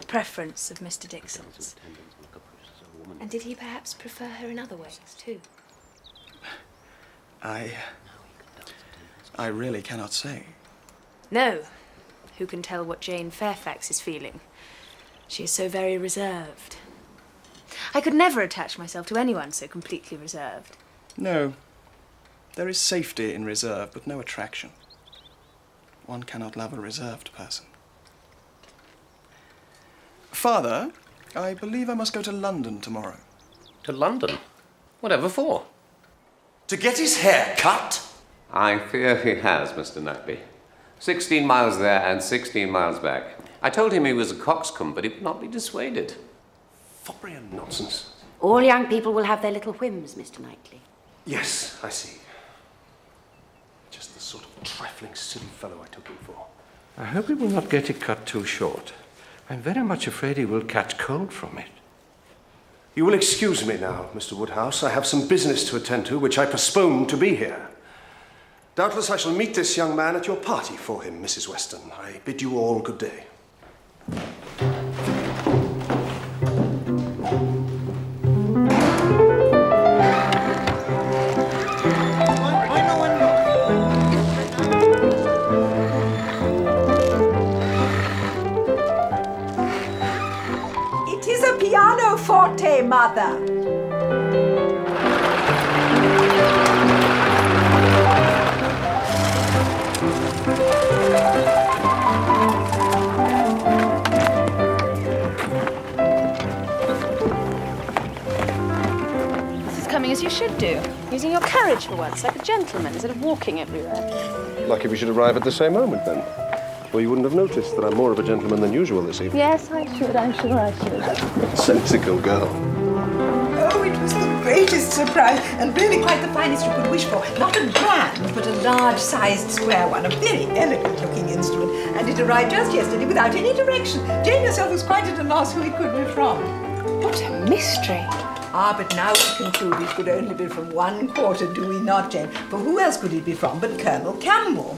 [SPEAKER 7] preference of Mr. Dixon's? And did he perhaps prefer her in other ways, too?
[SPEAKER 16] I really cannot say.
[SPEAKER 7] No. Who can tell what Jane Fairfax is feeling? She is so very reserved. I could never attach myself to anyone so completely reserved.
[SPEAKER 16] No. There is safety in reserve, but no attraction. One cannot love a reserved person. Father, I believe I must go to London tomorrow.
[SPEAKER 5] To London? Whatever for?
[SPEAKER 8] To get his hair cut?
[SPEAKER 5] I fear he has, Mr. Knackby. 16 miles there and 16 miles back. I told him he was a coxcomb, but he would not be dissuaded.
[SPEAKER 8] Foppery and nonsense.
[SPEAKER 3] All young people will have their little whims, Mr. Knightley.
[SPEAKER 8] Yes, I see. Just the sort of trifling, silly fellow I took him for.
[SPEAKER 6] I hope he will not get it cut too short. I'm very much afraid he will catch cold from it.
[SPEAKER 8] You will excuse me now, Mr. Woodhouse. I have some business to attend to, which I postponed to be here. Doubtless I shall meet this young man at your party for him, Mrs. Weston. I bid you all good day.
[SPEAKER 12] It is a pianoforte, Mother.
[SPEAKER 7] As you should do. Using your carriage for once, like a gentleman, instead of walking everywhere.
[SPEAKER 8] Lucky we should arrive at the same moment, then. Well, you wouldn't have noticed that I'm more of a gentleman than usual this evening.
[SPEAKER 7] Yes, I'm sure I should.
[SPEAKER 8] Sensical girl.
[SPEAKER 12] Oh, it was the greatest surprise, and really quite the finest you could wish for. Not a grand, but a large-sized square one, a very elegant-looking instrument, and it arrived just yesterday without any direction. Jane herself was quite at a loss who it could be from.
[SPEAKER 2] What a mystery.
[SPEAKER 12] Ah, but now we conclude it could only be from one quarter, do we not, Jane? For who else could it be from but Colonel Campbell?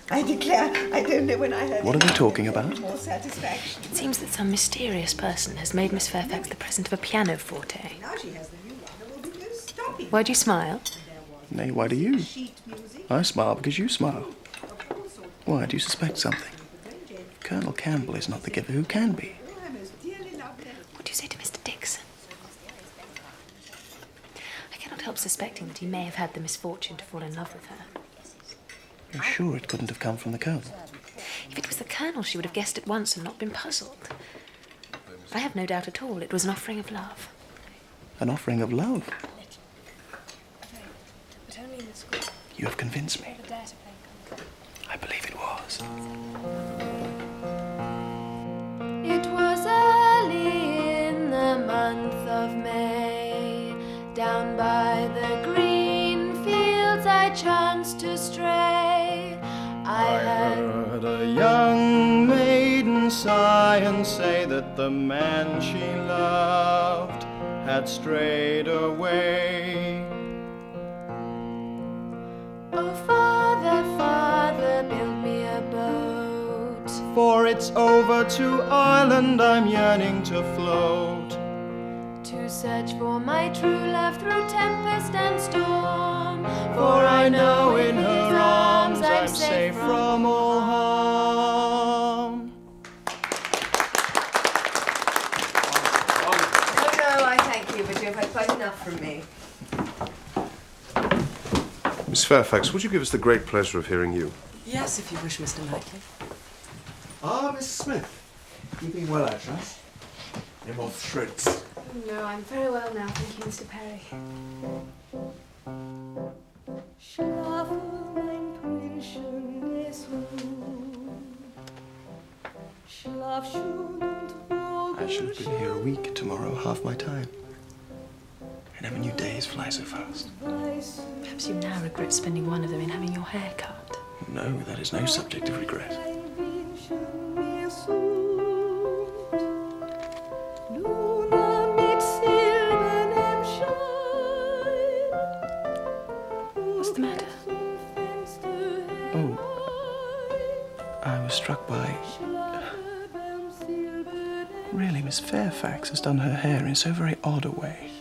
[SPEAKER 12] I declare, I don't know when I heard
[SPEAKER 16] What are they talking about?
[SPEAKER 12] more satisfaction.
[SPEAKER 2] It seems that some mysterious person has made Miss Fairfax the present of a pianoforte.
[SPEAKER 12] Now she has the new one. There will be no stopping.
[SPEAKER 2] Why do you smile?
[SPEAKER 16] Nay, why do you? I smile because you smile. Why, do you suspect something? Colonel Campbell is not the giver. Who can be?
[SPEAKER 2] What do you say to Mr. Dixon? I cannot help suspecting that he may have had the misfortune to fall in love with her.
[SPEAKER 16] You're sure it couldn't have come from the Colonel?
[SPEAKER 2] If it was the Colonel, she would have guessed at once and not been puzzled. I have no doubt at all it was an offering of love.
[SPEAKER 16] An offering of love?
[SPEAKER 2] But only in the school.
[SPEAKER 16] You have convinced me. I believe it was.
[SPEAKER 19] It was early in the month of May. Down by the green fields I chanced to stray. I
[SPEAKER 16] heard a young maiden sigh and say that the man she loved had strayed away.
[SPEAKER 19] Oh, Father, Father, build me a boat.
[SPEAKER 16] For it's over to Ireland I'm yearning to float.
[SPEAKER 19] To search for my true love through tempest and storm.
[SPEAKER 16] For I know in her arms I'm safe from all harm.
[SPEAKER 20] Oh no, I thank you, but you have had quite enough from me.
[SPEAKER 8] Miss Fairfax, would you give us the great pleasure of hearing you?
[SPEAKER 17] Yes, if you wish, Mr. Knightley.
[SPEAKER 11] Ah, Miss Smith. Keeping well, I trust. You're both shreds.
[SPEAKER 13] No, I'm very well now, thank you, Mr. Perry.
[SPEAKER 16] I shall have been here a week tomorrow, half my time. I never knew days fly so fast.
[SPEAKER 2] Perhaps you now regret spending one of them in having your hair cut.
[SPEAKER 16] No, that is no subject of regret.
[SPEAKER 2] What's the matter?
[SPEAKER 16] Oh, I was struck by... Really, Miss Fairfax has done her hair in so very odd a way.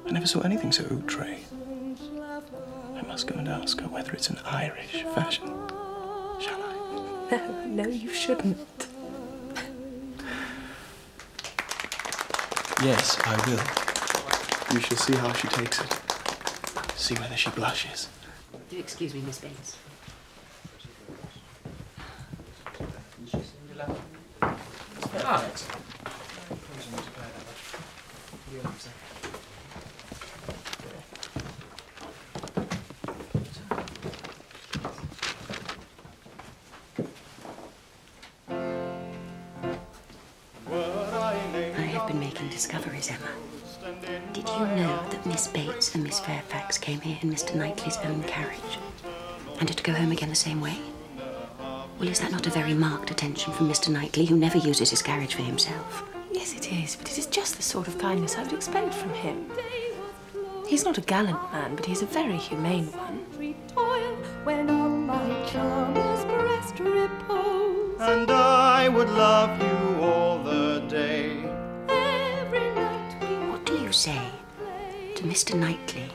[SPEAKER 16] I never saw anything so outre. I must go and ask her whether it's an Irish fashion. Shall I?
[SPEAKER 2] No, you shouldn't.
[SPEAKER 16] Yes, I will. You shall see how she takes it. See whether she blushes.
[SPEAKER 3] Do excuse me, Miss Bates. I have been making discoveries, Emma. Did you know that Miss Bates and Miss Fairfax came here in Mr. Knightley's own carriage? And are to go home again the same way? Well, is that not a very marked attention from Mr. Knightley, who never uses his carriage for himself?
[SPEAKER 2] Yes, it is, but it is just the sort of kindness I would expect from him. He's not a gallant man, but he's a very humane one.
[SPEAKER 19] When on my charmer's breast repose.
[SPEAKER 16] And I would love you all the day.
[SPEAKER 3] What do you say to Mr. Knightley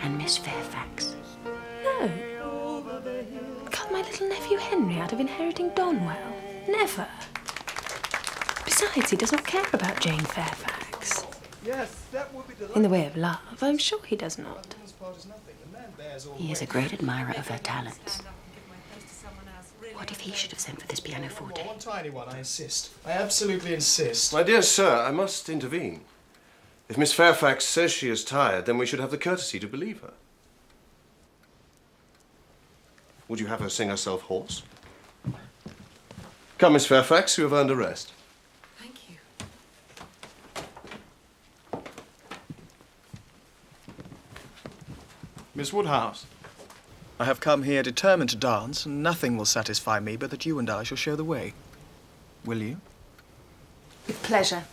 [SPEAKER 3] and Miss Fairfax?
[SPEAKER 2] No. Cut my little nephew Henry out of inheriting Donwell? Never. Besides, he does not care about Jane Fairfax.
[SPEAKER 11] Yes, that would be delightful.
[SPEAKER 2] In the way of love, I'm sure he does not.
[SPEAKER 3] He is a great admirer of her talents. What if he should have sent for this pianoforte?
[SPEAKER 16] One tiny one, I insist. I absolutely insist.
[SPEAKER 8] My dear sir, I must intervene. If Miss Fairfax says she is tired, then we should have the courtesy to believe her. Would you have her sing herself hoarse? Come, Miss Fairfax, you have earned a rest.
[SPEAKER 17] Thank you.
[SPEAKER 16] Miss Woodhouse. I have come here determined to dance, and nothing will satisfy me but that you and I shall show the way. Will you?
[SPEAKER 7] With pleasure.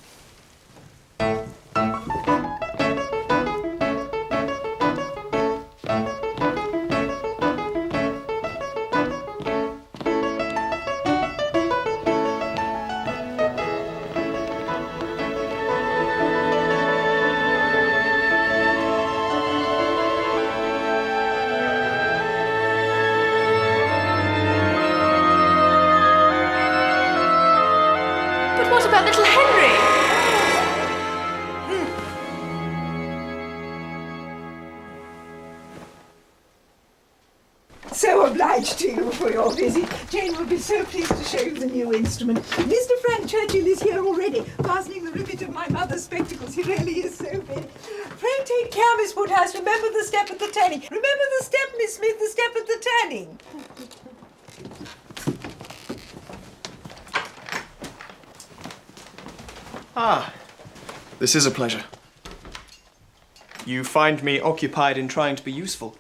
[SPEAKER 2] What about little Henry?
[SPEAKER 12] So obliged to you for your visit. Jane will be so pleased to show you the new instrument. Mr. Frank Churchill is here already, fastening the rivet of my mother's spectacles. He really is so big. Pray take care, Miss Woodhouse. Remember the step at the turning. Remember the step, Miss Smith, the step at the turning.
[SPEAKER 16] Ah, this is a pleasure. You find me occupied in trying to be useful.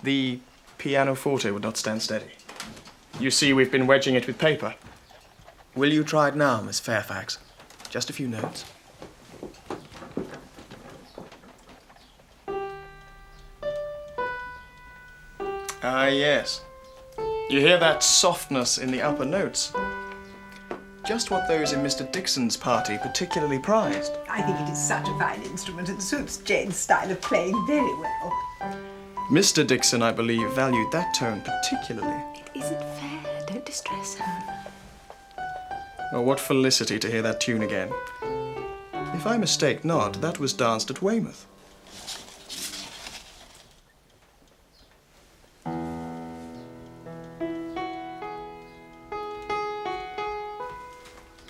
[SPEAKER 16] The pianoforte would not stand steady. You see, we've been wedging it with paper. Will you try it now, Miss Fairfax? Just a few notes. Ah, yes. You hear that softness in the upper notes. Just what those in Mr. Dixon's party particularly prized.
[SPEAKER 12] I think it is such a fine instrument and suits Jane's style of playing very well.
[SPEAKER 16] Mr. Dixon, I believe, valued that tone particularly.
[SPEAKER 2] It isn't fair. Don't distress her.
[SPEAKER 16] Oh, what felicity to hear that tune again. If I mistake not, that was danced at Weymouth.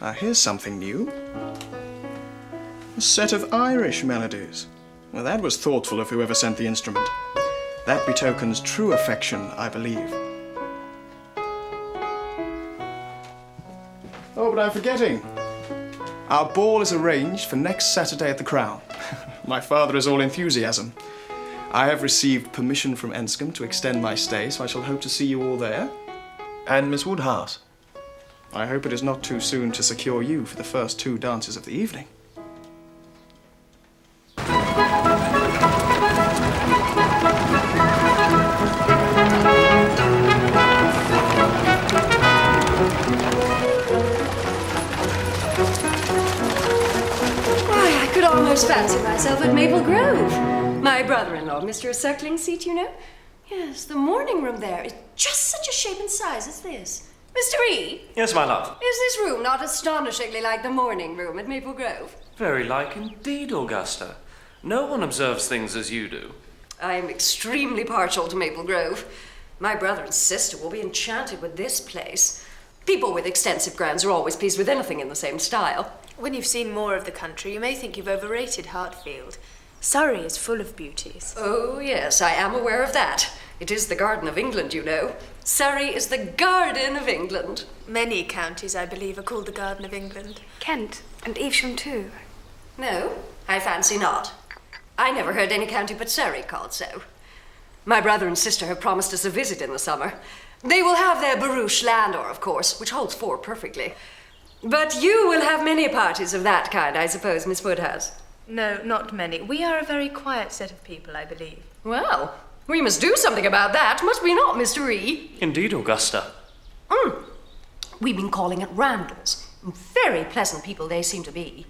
[SPEAKER 16] Now, here's something new. A set of Irish melodies. Well, that was thoughtful of whoever sent the instrument. That betokens true affection, I believe. Oh, but I'm forgetting. Our ball is arranged for next Saturday at the Crown. My father is all enthusiasm. I have received permission from Enscombe to extend my stay, so I shall hope to see you all there. And Miss Woodhouse. I hope it is not too soon to secure you for the first 2 dances of the evening.
[SPEAKER 21] Why, I could almost fancy myself at Maple Grove. My brother-in-law, Mr. Suckling's seat, you know. Yes, the morning room there is just such a shape and size as this. Mr. E?
[SPEAKER 4] Yes, my love.
[SPEAKER 21] Is this room not astonishingly like the morning room at Maple Grove?
[SPEAKER 4] Very like indeed, Augusta. No one observes things as you do.
[SPEAKER 21] I am extremely partial to Maple Grove. My brother and sister will be enchanted with this place. People with extensive grounds are always pleased with anything in the same style.
[SPEAKER 2] When you've seen more of the country, you may think you've overrated Hartfield. Surrey is full of beauties.
[SPEAKER 21] Oh, yes, I am aware of that. It is the Garden of England, you know. Surrey is the Garden of England.
[SPEAKER 2] Many counties, I believe, are called the Garden of England.
[SPEAKER 13] Kent and Evesham too.
[SPEAKER 21] No, I fancy not. I never heard any county but Surrey called so. My brother and sister have promised us a visit in the summer. They will have their barouche landau, of course, which holds 4 perfectly. But you will have many parties of that kind, I suppose, Miss Woodhouse.
[SPEAKER 2] No, not many. We are a very quiet set of people, I believe.
[SPEAKER 21] Well, we must do something about that, must we not, Mr. E?
[SPEAKER 4] Indeed, Augusta.
[SPEAKER 21] We've been calling at Randall's. Very pleasant people they seem to be.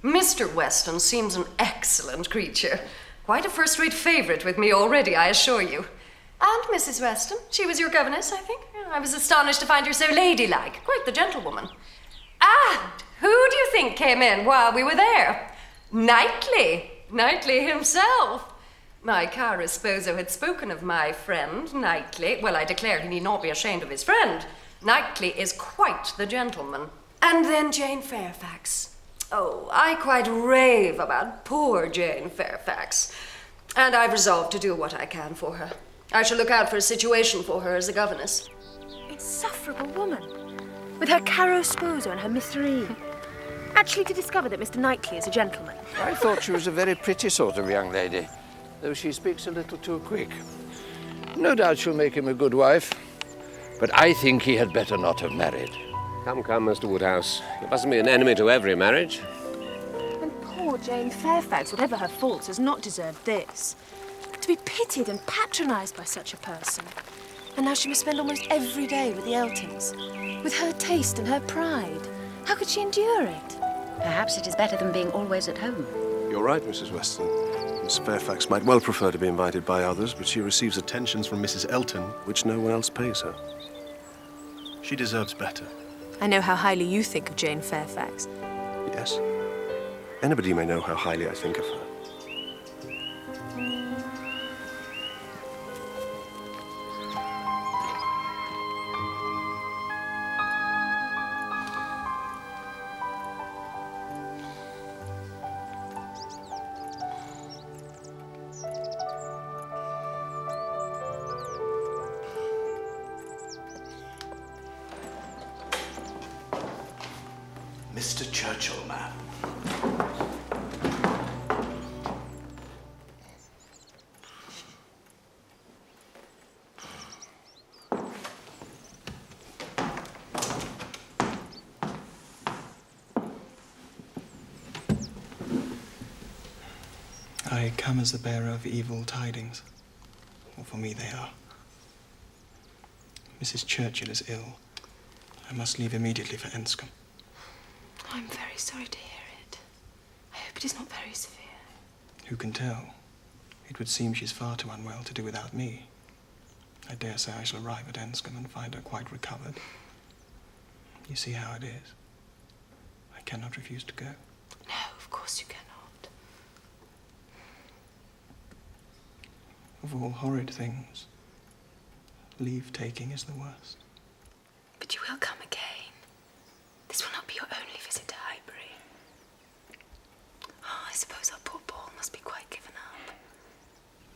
[SPEAKER 21] Mr. Weston seems an excellent creature. Quite a first-rate favourite with me already, I assure you. And Mrs. Weston, she was your governess, I think. I was astonished to find her so ladylike, quite the gentlewoman. And who do you think came in while we were there? Knightley. Knightley himself. My cara sposo had spoken of my friend, Knightley. Well, I declare he need not be ashamed of his friend. Knightley is quite the gentleman. And then Jane Fairfax. Oh, I quite rave about poor Jane Fairfax. And I've resolved to do what I can for her. I shall look out for a situation for her as a governess.
[SPEAKER 2] Insufferable woman. With her caro sposo and her Mr. E. Actually to discover that Mr. Knightley is a gentleman.
[SPEAKER 22] I thought she was a very pretty sort of young lady.
[SPEAKER 1] though she speaks a little too quick. No doubt she'll make him a good wife, but I think he had better not have married.
[SPEAKER 5] Come, Mr. Woodhouse. You mustn't be an enemy to every marriage.
[SPEAKER 2] And poor Jane Fairfax, whatever her faults, has not deserved this. To be pitied and patronised by such a person. And now she must spend almost every day with the Eltons, with her taste and her pride. How could she endure it?
[SPEAKER 3] Perhaps it is better than being always at home.
[SPEAKER 8] You're right, Mrs. Weston. Miss Fairfax might well prefer to be invited by others, but she receives attentions from Mrs. Elton, which no one else pays her. She deserves better.
[SPEAKER 2] I know how highly you think of Jane Fairfax.
[SPEAKER 8] Yes. Anybody may know how highly I think of her.
[SPEAKER 11] Mr. Churchill, ma'am.
[SPEAKER 16] I come as the bearer of evil tidings. Or for me they are. Mrs. Churchill is ill. I must leave immediately for Enscombe.
[SPEAKER 2] I'm very sorry to hear it. I hope it is not very severe.
[SPEAKER 16] Who can tell? It would seem she's far too unwell to do without me. I dare say I shall arrive at Enscombe and find her quite recovered. You see how it is. I cannot refuse to go.
[SPEAKER 2] No, of course you cannot.
[SPEAKER 16] Of all horrid things, leave-taking is the worst.
[SPEAKER 2] But you will come again. This will not be your only visit to Highbury. Oh, I suppose our poor Paul must be quite given up.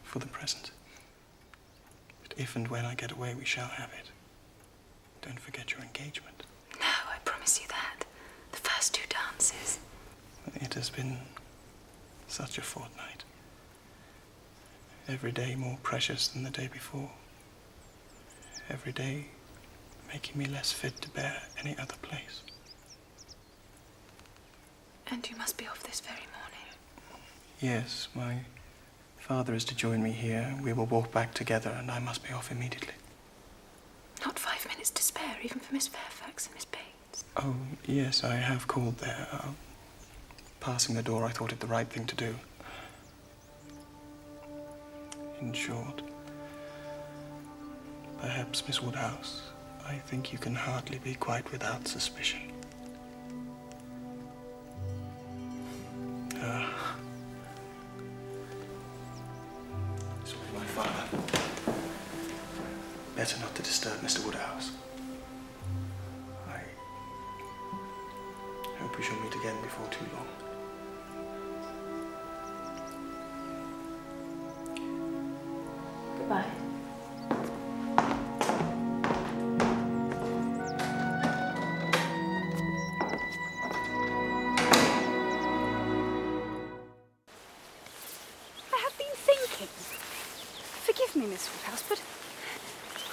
[SPEAKER 16] For the present. But if and when I get away, we shall have it. Don't forget your engagement.
[SPEAKER 2] No, I promise you that. The first 2 dances.
[SPEAKER 16] It has been such a fortnight. Every day more precious than the day before. Every day making me less fit to bear any other place.
[SPEAKER 2] And you must be off this very morning.
[SPEAKER 16] Yes, my father is to join me here. We will walk back together, and I must be off immediately.
[SPEAKER 2] Not 5 minutes to spare, even for Miss Fairfax and Miss Bates.
[SPEAKER 16] Oh, yes, I have called there. Passing the door, I thought it the right thing to do. In short, perhaps, Miss Woodhouse, I think you can hardly be quite without suspicion. This will be my father. Better not to disturb Mr. Woodhouse. I hope we shall meet again before too long.
[SPEAKER 2] Goodbye.
[SPEAKER 18] Forgive me, Miss Woodhouse, but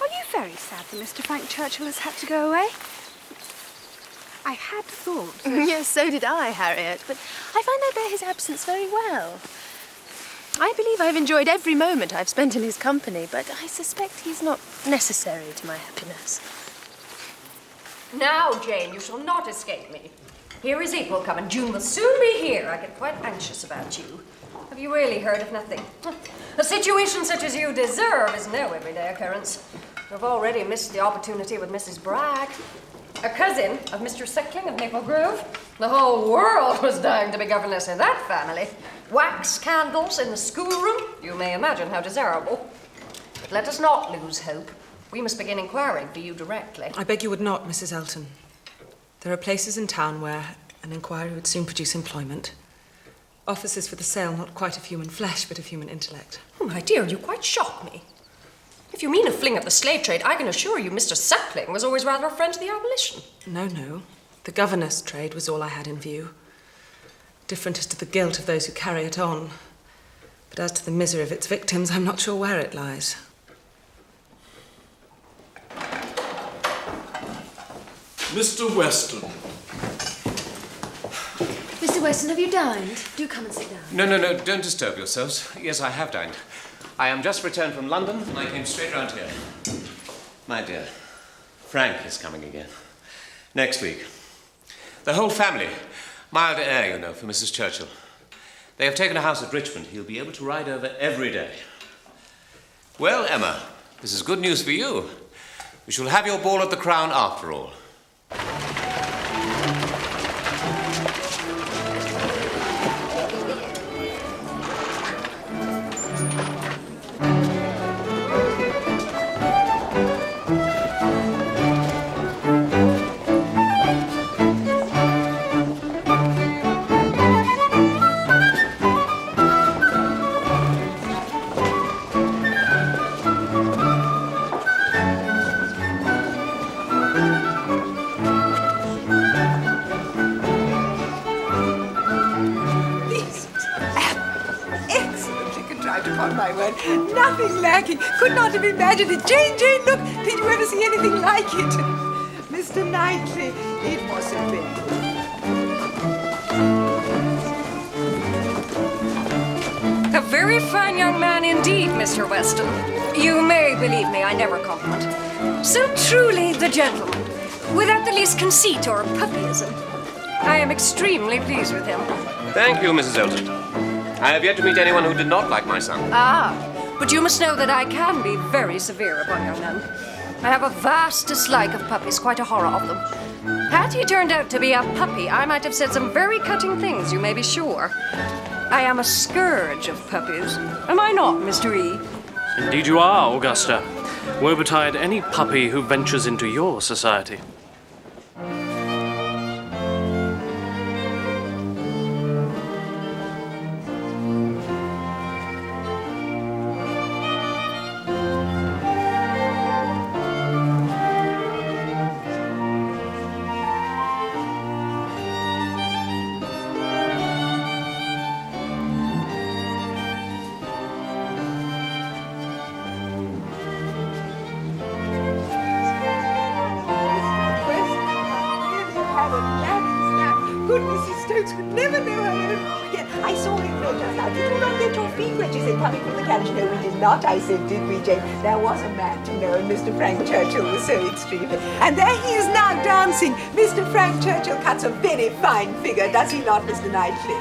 [SPEAKER 18] are you very sad that Mr. Frank Churchill has had to go away? I had thought that...
[SPEAKER 2] Yes, so did I, Harriet, but I find I bear his absence very well. I believe I've enjoyed every moment I've spent in his company, but I suspect he's not necessary to my happiness.
[SPEAKER 21] Now, Jane, you shall not escape me. Here is April coming. June will soon be here. I get quite anxious about you. Have you really heard of nothing? A situation such as you deserve is no everyday occurrence. You've already missed the opportunity with Mrs. Bragg, a cousin of Mr. Seckling of Maple Grove. The whole world was dying to be governess in that family. Wax candles in the schoolroom. You may imagine how desirable. But let us not lose hope. We must begin inquiring for you directly.
[SPEAKER 17] I beg you would not, Mrs. Elton. There are places in town where an inquiry would soon produce employment. Offices for the sale not quite of human flesh, but of human intellect.
[SPEAKER 21] Oh, my dear, you quite shock me. If you mean a fling at the slave trade, I can assure you Mr. Sackling was always rather a friend to the abolition.
[SPEAKER 17] No. The governess trade was all I had in view. Different as to the guilt of those who carry it on. But as to the misery of its victims, I'm not sure where it lies.
[SPEAKER 4] Mr. Weston.
[SPEAKER 19] Mr. Weston, have you dined? Do come and sit down.
[SPEAKER 5] No, don't disturb yourselves. Yes, I have dined. I am just returned from London, and I came straight round here. My dear, Frank is coming again. Next week. The whole family. Milder air, you know, for Mrs. Churchill. They have taken a house at Richmond. He'll be able to ride over every day. Well, Emma, this is good news for you. We shall have your ball at the Crown after all.
[SPEAKER 12] Nothing lacking. Could not have imagined it. Jane, look. Did you ever see anything like it? Mr. Knightley, it was so very good.
[SPEAKER 21] A very fine young man indeed, Mr. Weston. You may believe me, I never compliment. So truly the gentleman, without the least conceit or puppyism. I am extremely pleased with him.
[SPEAKER 5] Thank you, Mrs. Elton. I have yet to meet anyone who did not like my son.
[SPEAKER 21] But you must know that I can be very severe upon young men. I have a vast dislike of puppies, quite a horror of them. Had he turned out to be a puppy, I might have said some very cutting things, you may be sure. I am a scourge of puppies. Am I not, Mr. E?
[SPEAKER 4] Indeed you are, Augusta. Woe betide any puppy who ventures into your society.
[SPEAKER 12] Good Mrs. Stokes would never know her own. Yeah, I saw him go just now. Did you not get your feet wet? She said, coming from the carriage. No, we did not. I said, did we, Jane? There was a man to know, and Mr. Frank Churchill was so extreme. And there he is now dancing. Mr. Frank Churchill cuts a very fine figure, does he not, Mr. Knightley?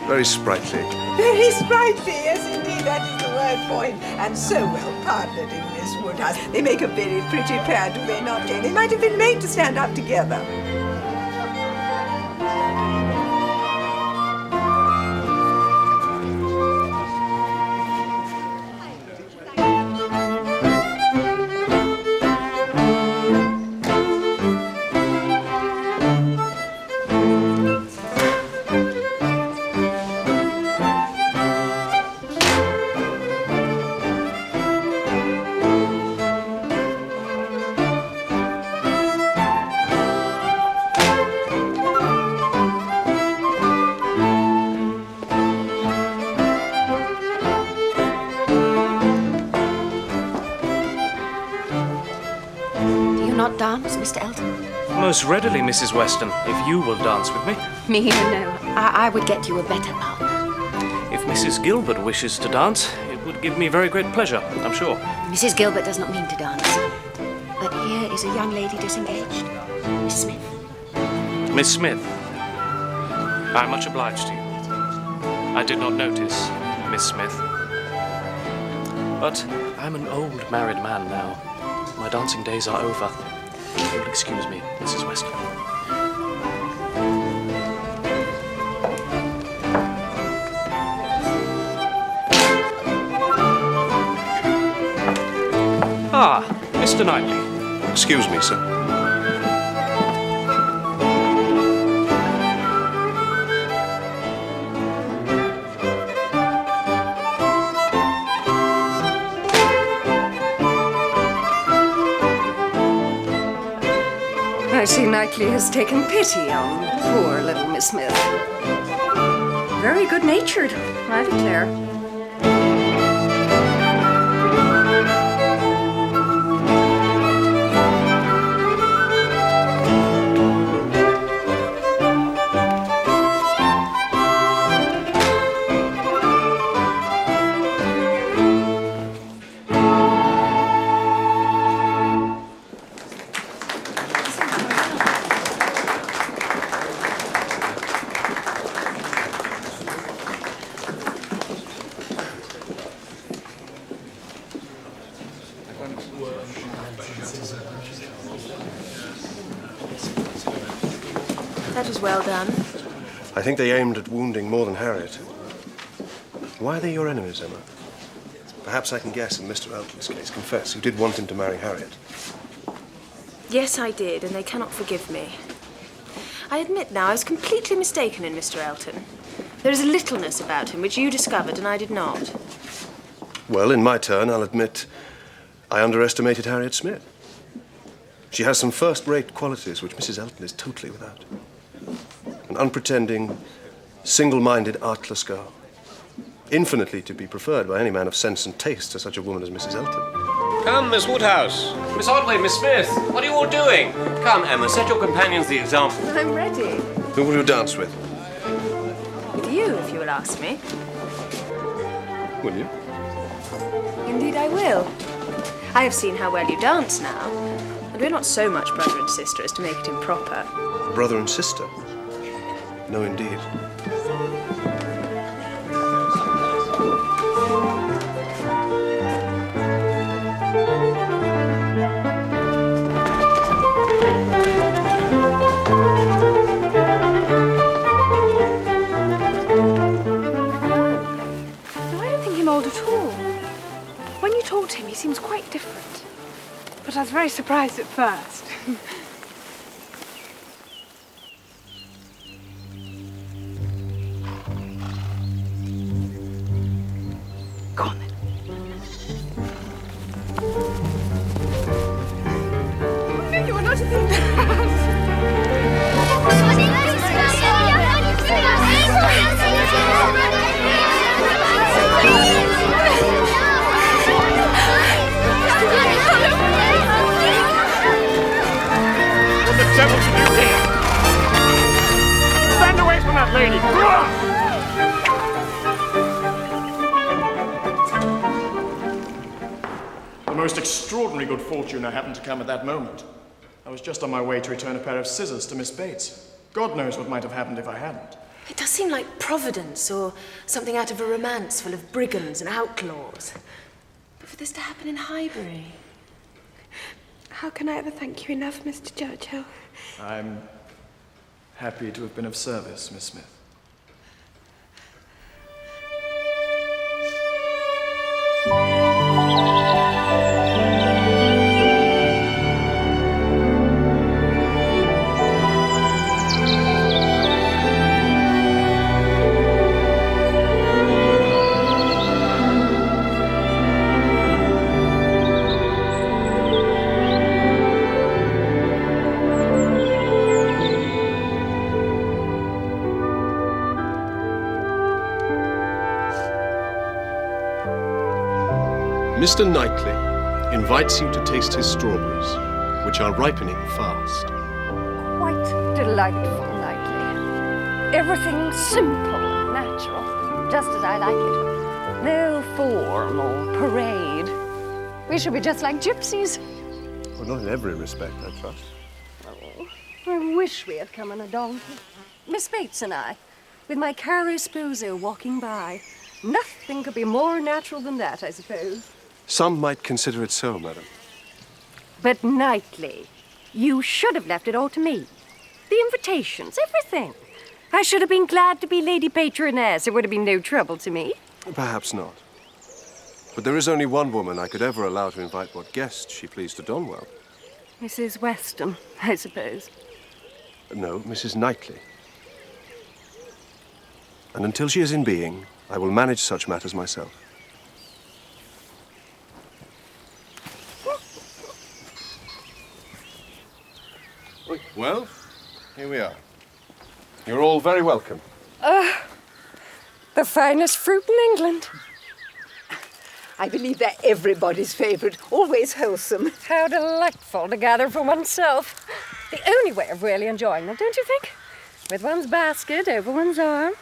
[SPEAKER 8] Very sprightly.
[SPEAKER 12] Very sprightly, yes, indeed, that is the word for him. And so well partnered in Miss Woodhouse. They make a very pretty pair, do they not, Jane? They might have been made to stand up together.
[SPEAKER 3] Dance, Mr. Elton?
[SPEAKER 4] Most readily, Mrs. Weston, if you will dance with me.
[SPEAKER 3] Me? No. I would get you a better partner.
[SPEAKER 4] If Mrs. Gilbert wishes to dance, it would give me very great pleasure, I'm sure.
[SPEAKER 3] Mrs. Gilbert does not mean to dance. But here is a young lady disengaged. Miss Smith.
[SPEAKER 4] Miss Smith, I'm much obliged to you. I did not notice, Miss Smith. But I'm an old married man now. My dancing days are over. You will excuse me, Mrs. Weston. Ah, Mr. Knightley.
[SPEAKER 8] Excuse me, sir.
[SPEAKER 21] I see Knightley has taken pity on poor little Miss Smith. Very good-natured, I declare.
[SPEAKER 2] That was well done.
[SPEAKER 8] I think they aimed at wounding more than Harriet. Why are they your enemies, Emma? Perhaps I can guess in Mr. Elton's case. Confess, you did want him to marry Harriet.
[SPEAKER 2] Yes, I did, and they cannot forgive me. I admit now I was completely mistaken in Mr. Elton. There is a littleness about him which you discovered and I did not.
[SPEAKER 8] Well, in my turn, I'll admit I underestimated Harriet Smith. She has some first-rate qualities which Mrs. Elton is totally without. An unpretending, single-minded, artless girl. Infinitely to be preferred by any man of sense and taste to such a woman as Mrs. Elton.
[SPEAKER 5] Come, Miss Woodhouse. Miss Otway, Miss Smith, what are you all doing? Come, Emma, set your companions the example.
[SPEAKER 2] I'm ready.
[SPEAKER 8] Who will you dance with?
[SPEAKER 2] With you, if you will ask me.
[SPEAKER 8] Will you?
[SPEAKER 2] Indeed I will. I have seen how well you dance now, and we're not so much brother and sister as to make it improper.
[SPEAKER 8] Brother and sister? No, indeed.
[SPEAKER 18] Old at all. When you talk to him, he seems quite different. But I was very surprised at first. Go on then. No, you are not to think that.
[SPEAKER 4] What the devil did you here? Stand away from that lady!
[SPEAKER 16] The most extraordinary good fortune I happened to come at that moment. I was just on my way to return a pair of scissors to Miss Bates. God knows what might have happened if I hadn't.
[SPEAKER 2] It does seem like Providence or something out of a romance full of brigands and outlaws. But for this to happen in Highbury...
[SPEAKER 18] How can I ever thank you enough, Mr. Churchill?
[SPEAKER 16] I'm happy to have been of service, Miss Smith.
[SPEAKER 8] Mr. Knightley invites you to taste his strawberries, which are ripening fast.
[SPEAKER 9] Quite delightful, Knightley. Everything simple and natural, just as I like it. No form or parade. We should be just like gypsies.
[SPEAKER 8] Well, not in every respect, I trust.
[SPEAKER 9] Oh, I wish we had come on a donkey. Miss Bates and I, with my caro sposo walking by. Nothing could be more natural than that, I suppose.
[SPEAKER 8] Some might consider it so, madam.
[SPEAKER 9] But Knightley, you should have left it all to me. The invitations, everything. I should have been glad to be Lady Patroness. It would have been no trouble to me.
[SPEAKER 8] Perhaps not. But there is only one woman I could ever allow to invite what guests she pleased to Donwell.
[SPEAKER 9] Mrs. Weston, I suppose.
[SPEAKER 8] No, Mrs. Knightley. And until she is in being, I will manage such matters myself. Well, here we are. You're all very welcome.
[SPEAKER 9] The finest fruit in England.
[SPEAKER 10] I believe they're everybody's favourite, always wholesome.
[SPEAKER 9] How delightful to gather for oneself. The only way of really enjoying them, don't you think? With one's basket over one's arm.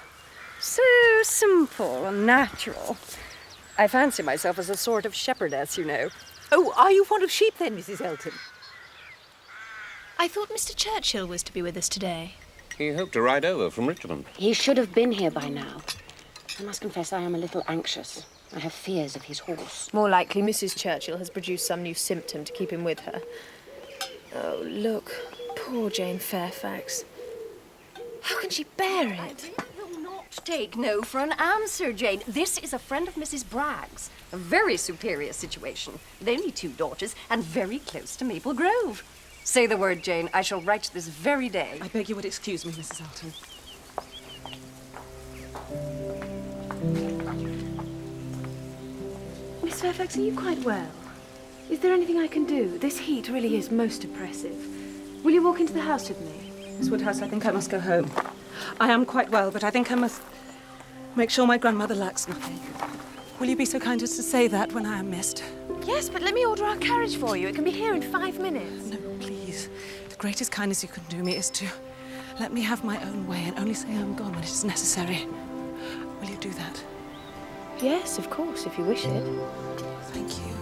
[SPEAKER 9] So simple and natural. I fancy myself as a sort of shepherdess, you know.
[SPEAKER 10] Oh, are you fond of sheep then, Mrs. Elton?
[SPEAKER 2] I thought Mr. Churchill was to be with us today.
[SPEAKER 5] He hoped to ride over from Richmond.
[SPEAKER 3] He should have been here by now. I must confess I am a little anxious. I have fears of his horse.
[SPEAKER 2] More likely Mrs. Churchill has produced some new symptom to keep him with her. Oh, look. Poor Jane Fairfax. How can she bear it?
[SPEAKER 21] Will not take no for an answer, Jane. This is a friend of Mrs. Bragg's. A very superior situation. With only 2 daughters and very close to Maple Grove. Say the word, Jane. I shall write this very day.
[SPEAKER 17] I beg you would excuse me, Mrs. Elton.
[SPEAKER 2] Miss Fairfax, are you quite well? Is there anything I can do? This heat really is most oppressive. Will you walk into the house with me?
[SPEAKER 17] Miss Woodhouse, I think I must go home. I am quite well, but I think I must make sure my grandmother lacks nothing. Will you be so kind as to say that when I am missed?
[SPEAKER 2] Yes, but let me order our carriage for you. It can be here in 5 minutes.
[SPEAKER 17] No, please. The greatest kindness you can do me is to let me have my own way and only say I am gone when it is necessary. Will you do that?
[SPEAKER 2] Yes, of course, if you wish it.
[SPEAKER 17] Thank you.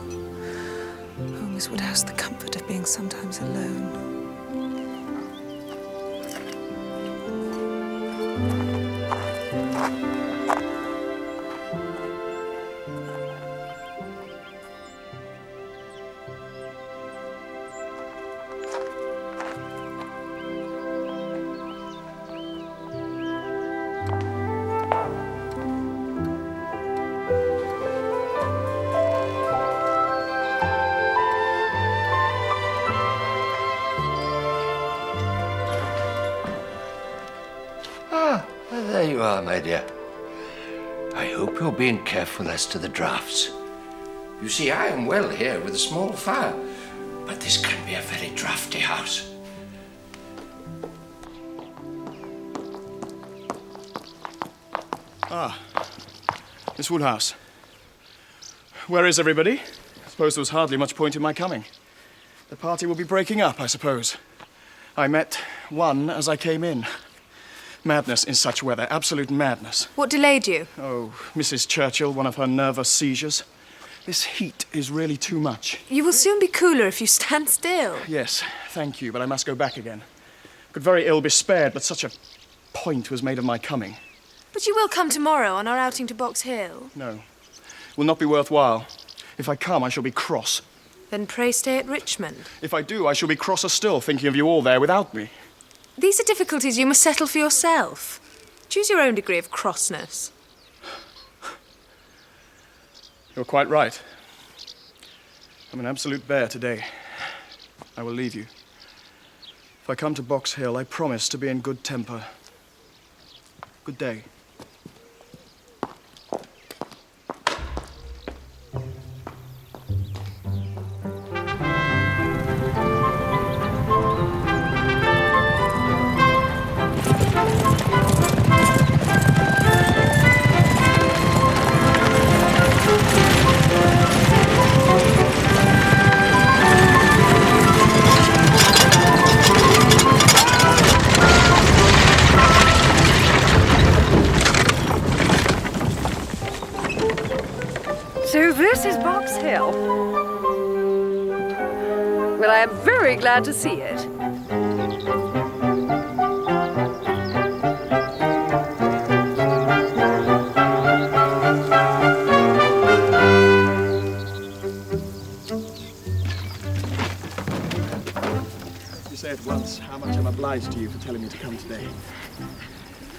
[SPEAKER 17] Oh, Miss Woodhouse, the comfort of being sometimes alone.
[SPEAKER 6] There you are, my dear. I hope you're being careful as to the draughts. You see, I am well here with a small fire, but this can be a very draughty house.
[SPEAKER 16] Ah, Miss Woodhouse. Where is everybody? I suppose there was hardly much point in my coming. The party will be breaking up, I suppose. I met one as I came in. Madness in such weather, absolute madness.
[SPEAKER 2] What delayed you?
[SPEAKER 16] Oh, Mrs. Churchill, one of her nervous seizures. This heat is really too much.
[SPEAKER 2] You will soon be cooler if you stand still.
[SPEAKER 16] Yes, thank you, but I must go back again. Could very ill be spared, but such a point was made of my coming.
[SPEAKER 2] But you will come tomorrow on our outing to Box Hill.
[SPEAKER 16] No, will not be worthwhile. If I come, I shall be cross.
[SPEAKER 2] Then pray stay at Richmond.
[SPEAKER 16] If I do, I shall be crosser still, thinking of you all there without me.
[SPEAKER 2] These are difficulties you must settle for yourself. Choose your own degree of crossness.
[SPEAKER 16] You're quite right. I'm an absolute bear today. I will leave you. If I come to Box Hill, I promise to be in good temper. Good day.
[SPEAKER 9] So this is Box Hill. Well, I am very glad to see it.
[SPEAKER 16] You say at once how much I'm obliged to you for telling me to come today.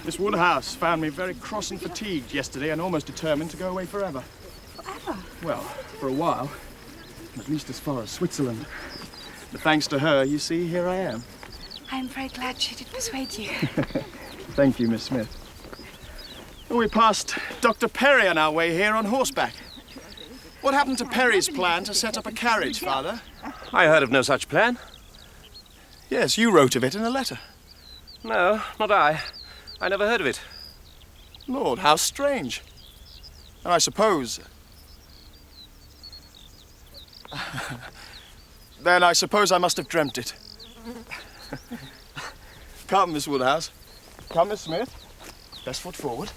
[SPEAKER 16] Miss Woodhouse found me very cross and fatigued yesterday and almost determined to go away forever.
[SPEAKER 18] Forever?
[SPEAKER 16] Well, for a while. At least as far as Switzerland. But thanks to her, you see, here I am.
[SPEAKER 18] I'm very glad she did persuade you.
[SPEAKER 16] Thank you, Miss Smith. We passed Dr. Perry on our way here on horseback. What happened to Perry's plan to set up a carriage, Father?
[SPEAKER 5] I heard of no such plan.
[SPEAKER 16] Yes, you wrote of it in a letter.
[SPEAKER 5] No, not I. I never heard of it.
[SPEAKER 16] Lord, how strange. And I suppose... Then I suppose I must have dreamt it. Come, Miss Woodhouse. Come, Miss Smith. Best foot forward.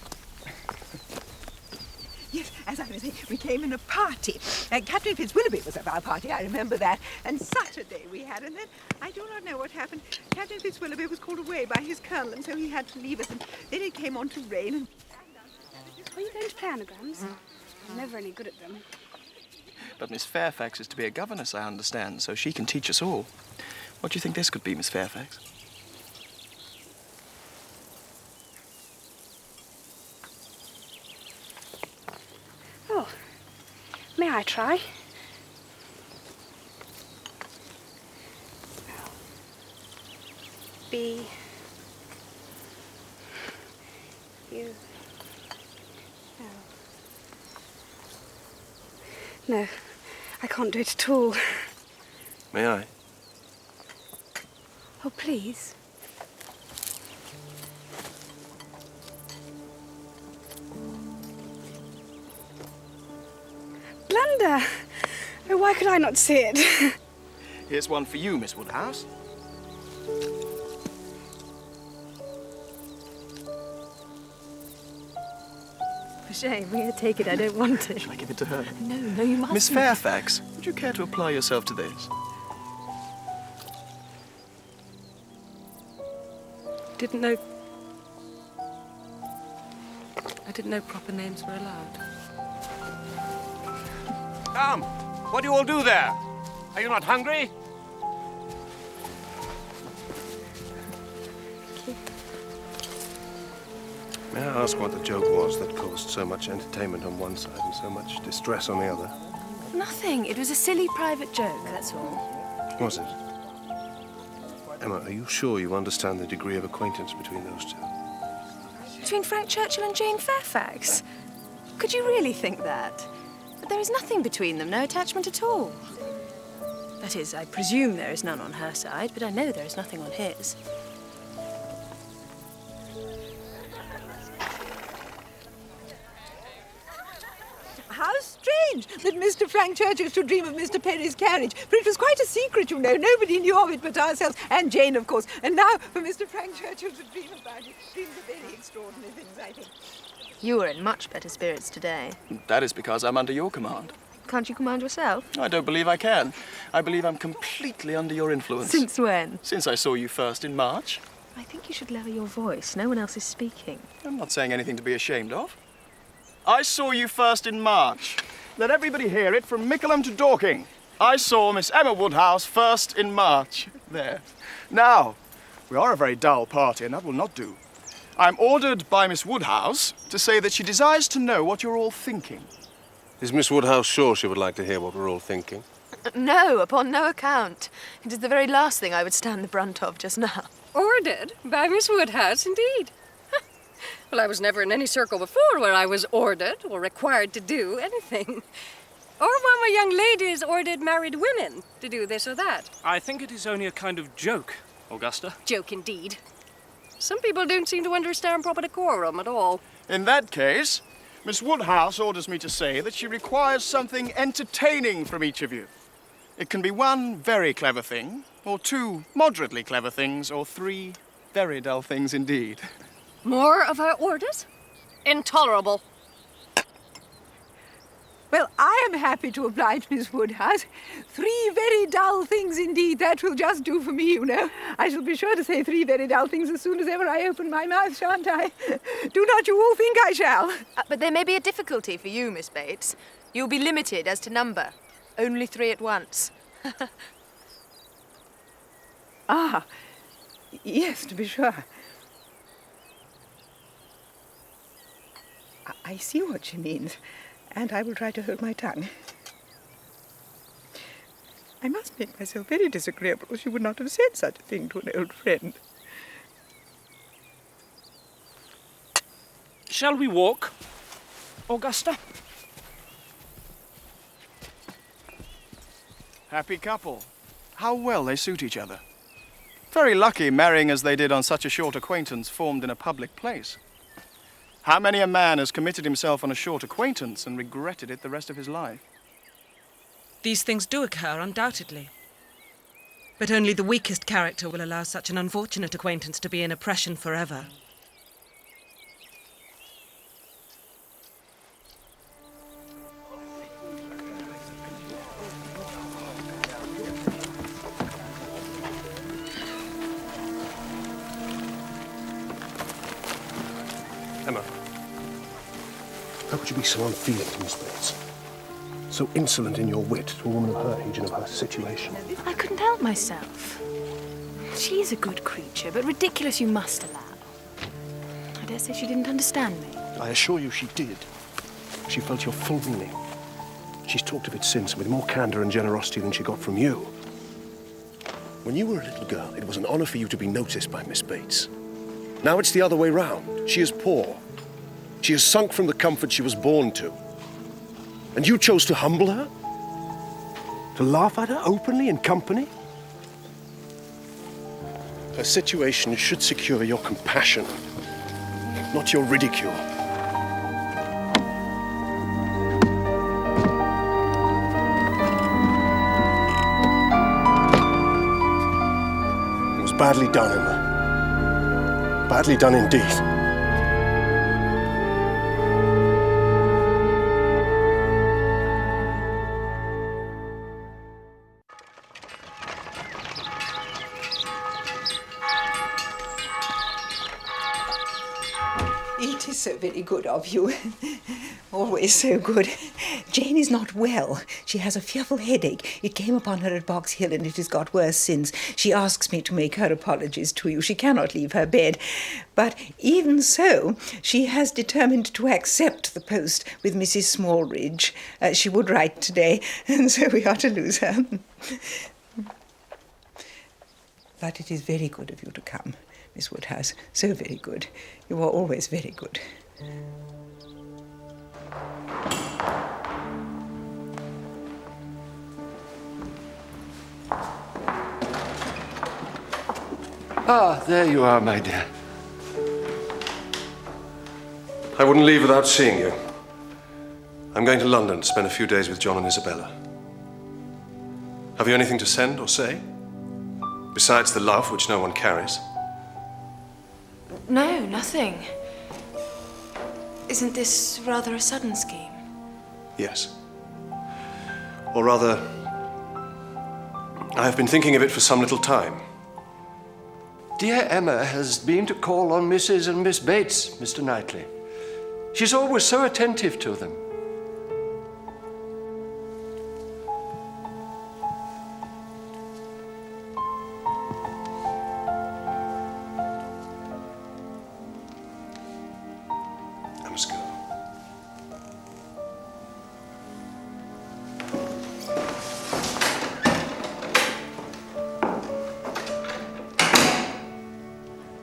[SPEAKER 12] Yes, as I was saying, we came in a party. Catherine Fitzwilloughby was at our party, I remember that. And Saturday we had, and then I do not know what happened. Catherine Fitzwilloughby was called away by his colonel, and so he had to leave us. And then it came on to rain. And
[SPEAKER 18] Are you going to play anagrams? I'm never any good at them.
[SPEAKER 16] But Miss Fairfax is to be a governess, I understand, so she can teach us all. What do you think this could be, Miss Fairfax?
[SPEAKER 18] Oh, may I try? B. U. L. No, I can't do it at all.
[SPEAKER 16] May I?
[SPEAKER 18] Oh, please. Blunder! Oh, why could I not see it?
[SPEAKER 16] Here's one for you, Miss Woodhouse.
[SPEAKER 7] For shame, we're going to take it. I don't want to.
[SPEAKER 16] Shall I give it to her?
[SPEAKER 7] No, you mustn't.
[SPEAKER 16] Miss Fairfax, would you care to apply yourself to this?
[SPEAKER 17] I didn't know proper names were allowed.
[SPEAKER 5] Come, what do you all do there? Are you not hungry?
[SPEAKER 8] May I ask what the joke was that caused so much entertainment on one side and so much distress on the other?
[SPEAKER 7] Nothing. It was a silly private joke, that's all.
[SPEAKER 8] Was it? Emma, are you sure you understand the degree of acquaintance between those two?
[SPEAKER 7] Between Frank Churchill and Jane Fairfax? Could you really think that? But there is nothing between them, no attachment at all. That is, I presume there is none on her side, but I know there is nothing on his.
[SPEAKER 12] how strange that Mr. Frank Churchill should dream of Mr. Perry's carriage, for it was quite a secret, you know. Nobody knew of it but ourselves, and Jane, of course. And now for Mr. Frank Churchill to dream about it. Dreams are very extraordinary things, I think.
[SPEAKER 7] You are in much better spirits today.
[SPEAKER 16] That is because I'm under your command.
[SPEAKER 7] Can't you command yourself?
[SPEAKER 16] I don't believe I can. I believe I'm completely under your influence.
[SPEAKER 7] Since when?
[SPEAKER 16] Since I saw you first in March.
[SPEAKER 7] I think you should lower your voice. No one else is speaking.
[SPEAKER 16] I'm not saying anything to be ashamed of. I saw you first in March. Let everybody hear it from Mickleham to Dorking. I saw Miss Emma Woodhouse first in March. There. Now, we are a very dull party, and that will not do. I'm ordered by Miss Woodhouse to say that she desires to know what you're all thinking.
[SPEAKER 8] Is Miss Woodhouse sure she would like to hear what we're all thinking?
[SPEAKER 7] No, upon no account. It is the very last thing I would stand the brunt of just now.
[SPEAKER 21] Ordered by Miss Woodhouse, indeed. Well, I was never in any circle before where I was ordered or required to do anything. Or when my young ladies ordered married women to do this or that.
[SPEAKER 4] I think it is only a kind of joke, Augusta.
[SPEAKER 21] Joke indeed. Some people don't seem to understand proper decorum at all.
[SPEAKER 16] In that case, Miss Woodhouse orders me to say that she requires something entertaining from each of you. It can be one very clever thing, or two moderately clever things, or three very dull things indeed.
[SPEAKER 21] More of her orders? Intolerable.
[SPEAKER 12] Well, I am happy to oblige Miss Woodhouse. 3 very dull things indeed. That will just do for me, you know. I shall be sure to say 3 very dull things as soon as ever I open my mouth, shan't I? Do not you all think I shall?
[SPEAKER 7] But there may be a difficulty for you, Miss Bates. You'll be limited as to number. Only 3 at once.
[SPEAKER 12] Ah, yes, to be sure. I see what she means, and I will try to hold my tongue. I must make myself very disagreeable, or she would not have said such a thing to an old friend.
[SPEAKER 4] Shall we walk, Augusta?
[SPEAKER 16] Happy couple. How well they suit each other. Very lucky marrying as they did on such a short acquaintance formed in a public place. How many a man has committed himself on a short acquaintance and regretted it the rest of his life?
[SPEAKER 17] These things do occur, undoubtedly. But only the weakest character will allow such an unfortunate acquaintance to be in oppression forever.
[SPEAKER 8] Emma, how could you be so unfeeling to Miss Bates? So insolent in your wit to a woman of her age and of her situation.
[SPEAKER 7] I couldn't help myself. She is a good creature, but ridiculous you must allow. I dare say she didn't understand me.
[SPEAKER 8] I assure you she did. She felt your full meaning. She's talked of it since with more candour and generosity than she got from you. When you were a little girl, it was an honour for you to be noticed by Miss Bates. Now it's the other way round. She is poor. She has sunk from the comfort she was born to. And you chose to humble her? To laugh at her openly in company? Her situation should secure your compassion, not your ridicule. It was badly done, Emma. Badly done indeed.
[SPEAKER 12] It is so very good of you. Always so good. Jane is not well. She has a fearful headache. It came upon her at Box Hill and it has got worse since. She asks me to make her apologies to you. She cannot leave her bed. But even so, she has determined to accept the post with Mrs. Smallridge. She would write today, and so we are to lose her. But it is very good of you to come, Miss Woodhouse. So very good. You are always very good.
[SPEAKER 8] Ah, there you are, my dear. I wouldn't leave without seeing you. I'm going to London to spend a few days with John and Isabella. Have you anything to send or say? Besides the love which no one carries?
[SPEAKER 7] No, nothing. Isn't this rather a sudden scheme?
[SPEAKER 8] Yes. Or rather, I have been thinking of it for some little time.
[SPEAKER 6] Dear Emma has been to call on Mrs. and Miss Bates, Mr. Knightley. She's always so attentive to them.
[SPEAKER 8] I must go.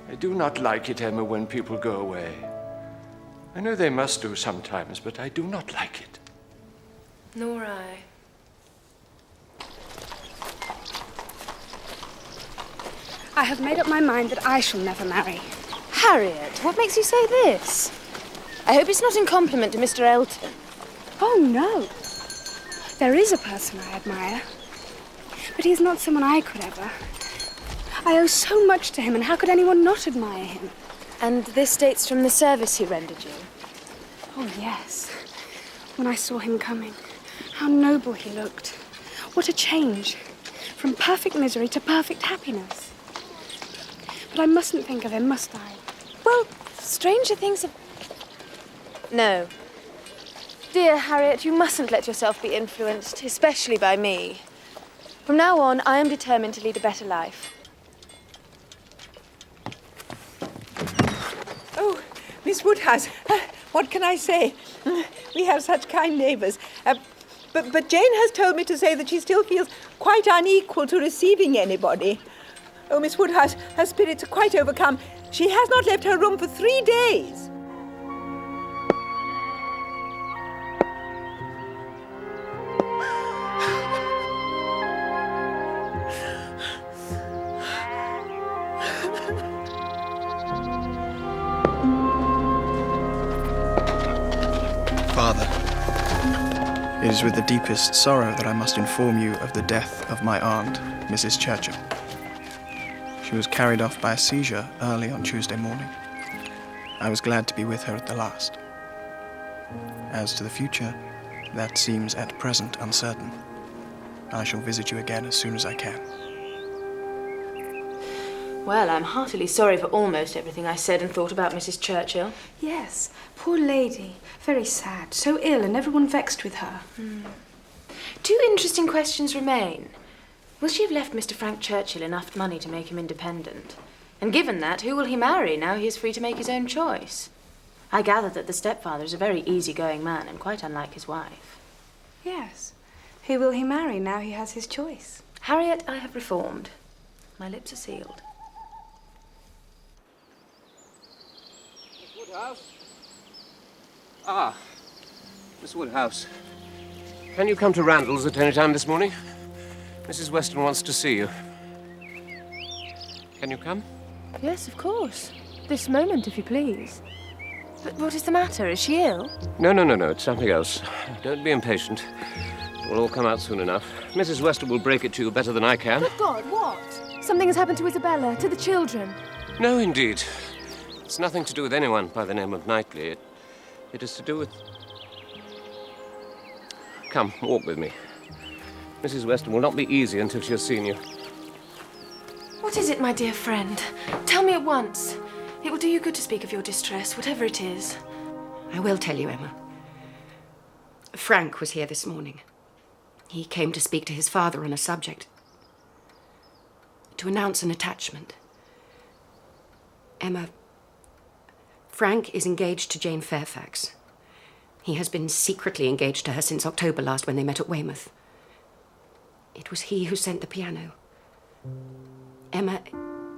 [SPEAKER 6] I do not like it, Emma, when people go away. I know they must do sometimes, but I do not like it.
[SPEAKER 7] Nor I.
[SPEAKER 18] I have made up my mind that I shall never marry.
[SPEAKER 7] Harriet, what makes you say this? I hope it's not in compliment to Mr. Elton.
[SPEAKER 18] Oh, no. There is a person I admire, but he is not someone I could ever. I owe so much to him, and how could anyone not admire him?
[SPEAKER 7] And this dates from the service he rendered you?
[SPEAKER 18] Oh, yes. When I saw him coming, how noble he looked. What a change. From perfect misery to perfect happiness. But I mustn't think of him, must I?
[SPEAKER 7] Well, stranger things have... No. Dear Harriet, you mustn't let yourself be influenced, especially by me. From now on, I am determined to lead a better life.
[SPEAKER 12] Oh, Miss Woodhouse, what can I say? We have such kind neighbours. But Jane has told me to say that she still feels quite unequal to receiving anybody. Oh, Miss Woodhouse, her spirits are quite overcome. She has not left her room for 3 days.
[SPEAKER 8] Father,
[SPEAKER 16] It is with the deepest sorrow that I must inform you of the death of my aunt, Mrs. Churchill. She was carried off by a seizure early on Tuesday morning. I was glad to be with her at the last. As to the future, that seems at present uncertain. I shall visit you again as soon as I can.
[SPEAKER 7] Well, I'm heartily sorry for almost everything I said and thought about Mrs. Churchill.
[SPEAKER 18] Yes, poor lady. Very sad. So ill and everyone vexed with her.
[SPEAKER 7] Two interesting questions remain. Will she have left Mr. Frank Churchill enough money to make him independent? And given that, who will he marry now he is free to make his own choice? I gather that the stepfather is a very easygoing man and quite unlike his wife.
[SPEAKER 18] Yes. Who will he marry now he has his choice?
[SPEAKER 7] Harriet, I have reformed. My lips are sealed.
[SPEAKER 5] Woodhouse? Ah, Miss Woodhouse. Can you come to Randall's at any time this morning? Mrs. Weston wants to see you. Can you come?
[SPEAKER 7] Yes, of course. This moment, if you please. But what is the matter? Is she ill?
[SPEAKER 5] No. It's something else. Don't be impatient. It will all come out soon enough. Mrs. Weston will break it to you better than I can.
[SPEAKER 7] Good God, what? Something has happened to Isabella, to the children.
[SPEAKER 5] No, indeed. It's nothing to do with anyone by the name of Knightley. It is to do with... Come, walk with me. Mrs. Weston will not be easy until she has seen you.
[SPEAKER 7] What is it, my dear friend? Tell me at once. It will do you good to speak of your distress, whatever it is.
[SPEAKER 3] I will tell you, Emma. Frank was here this morning. He came to speak to his father on a subject. To announce an attachment. Emma, Frank is engaged to Jane Fairfax. He has been secretly engaged to her since October last when they met at Weymouth. It was he who sent the piano. Emma,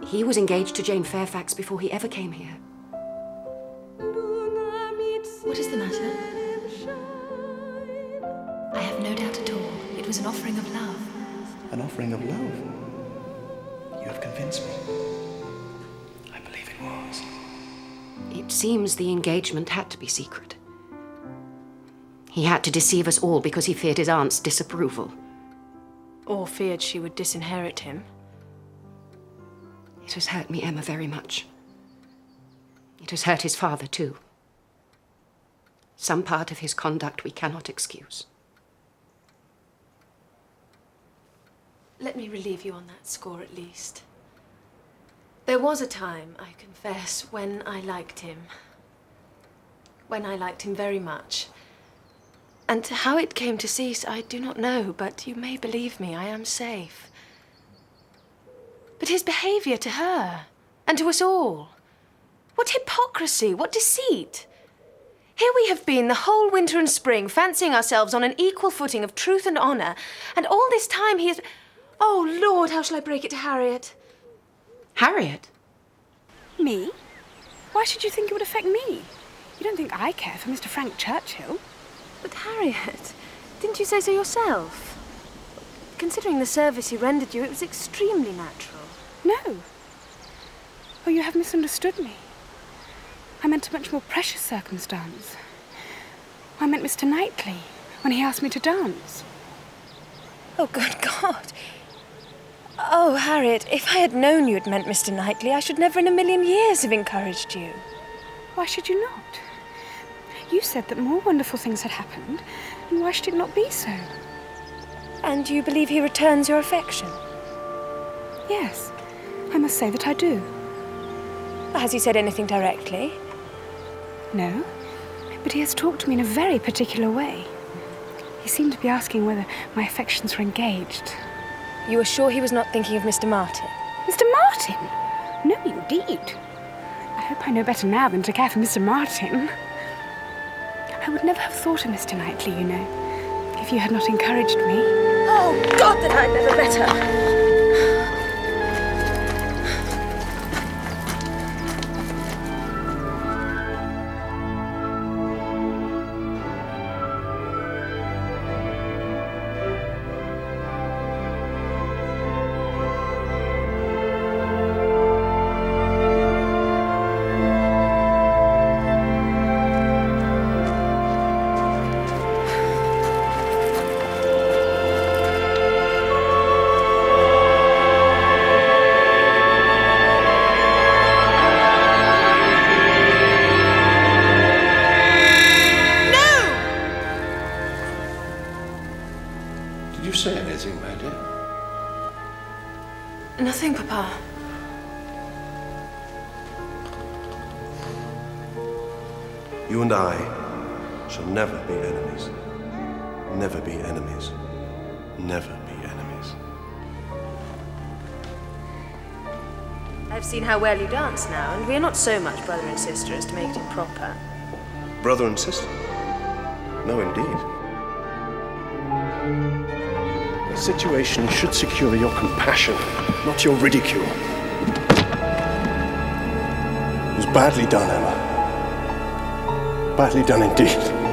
[SPEAKER 3] he was engaged to Jane Fairfax before he ever came here.
[SPEAKER 2] What is the matter? I have no doubt at all. It was an offering of love.
[SPEAKER 16] An offering of love? You have convinced me. I believe it was.
[SPEAKER 3] It seems the engagement had to be secret. He had to deceive us all because he feared his aunt's disapproval.
[SPEAKER 7] Or feared she would disinherit him.
[SPEAKER 3] It has hurt me, Emma, very much. It has hurt his father, too. Some part of his conduct we cannot excuse.
[SPEAKER 7] Let me relieve you on that score at least. There was a time, I confess, when I liked him. When I liked him very much. And how it came to cease, I do not know, but you may believe me, I am safe. But his behavior to her, and to us all. What hypocrisy, what deceit! Here we have been the whole winter and spring, fancying ourselves on an equal footing of truth and honour, and all this time he is... Oh, Lord, how shall I break it to Harriet?
[SPEAKER 3] Harriet?
[SPEAKER 18] Me? Why should you think it would affect me? You don't think I care for Mr. Frank Churchill?
[SPEAKER 7] But Harriet, didn't you say so yourself? Considering the service he rendered you, it was extremely natural.
[SPEAKER 18] No. Oh, you have misunderstood me. I meant a much more precious circumstance. I meant Mr. Knightley, when he asked me to dance.
[SPEAKER 7] Oh, good God. Oh, Harriet, if I had known you had meant Mr. Knightley, I should never in a million years have encouraged you.
[SPEAKER 18] Why should you not? You said that more wonderful things had happened, and why should it not be so?
[SPEAKER 7] And you believe he returns your affection?
[SPEAKER 18] Yes, I must say that I do.
[SPEAKER 7] Has he said anything directly?
[SPEAKER 18] No, but he has talked to me in a very particular way. He seemed to be asking whether my affections were engaged.
[SPEAKER 7] You are sure he was not thinking of Mr. Martin?
[SPEAKER 18] Mr. Martin? No, indeed. I hope I know better now than to care for Mr. Martin. I would never have thought of Mr. Knightley, you know, if you had not encouraged me.
[SPEAKER 7] Oh, God, that I'd never met her!
[SPEAKER 8] You and I shall never be enemies. Never be enemies. Never be enemies.
[SPEAKER 2] I've seen how well you dance now, and we're not so much brother and sister as to make it improper.
[SPEAKER 8] Brother and sister? No, indeed. The situation should secure your compassion, not your ridicule. It was badly done, Emma. Badly done indeed.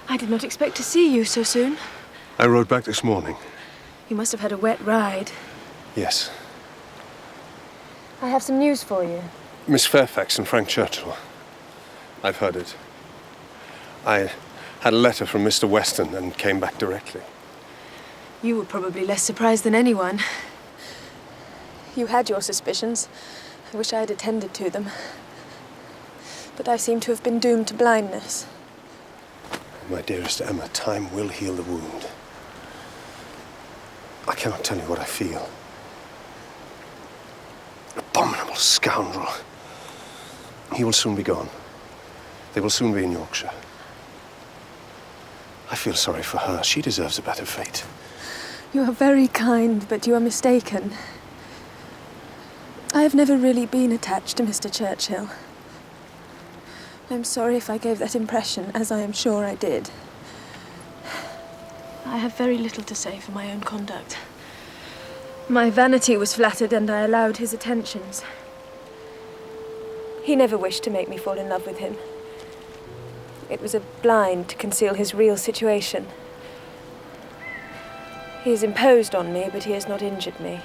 [SPEAKER 2] I did not expect to see you so soon.
[SPEAKER 8] I rode back this morning.
[SPEAKER 2] You must have had a wet ride.
[SPEAKER 8] Yes.
[SPEAKER 2] I have some news for you.
[SPEAKER 8] Miss Fairfax and Frank Churchill. I've heard it. I had a letter from Mr. Weston and came back directly.
[SPEAKER 2] You were probably less surprised than anyone. You had your suspicions. I wish I had attended to them. But I seem to have been doomed to blindness.
[SPEAKER 8] My dearest Emma, time will heal the wound. I cannot tell you what I feel. Abominable scoundrel. He will soon be gone. They will soon be in Yorkshire. I feel sorry for her. She deserves a better fate.
[SPEAKER 2] You are very kind, but you are mistaken. I have never really been attached to Mr. Churchill. I'm sorry if I gave that impression, as I am sure I did. I have very little to say for my own conduct. My vanity was flattered and I allowed his attentions. He never wished to make me fall in love with him. It was a blind to conceal his real situation. He has imposed on me, but he has not injured me.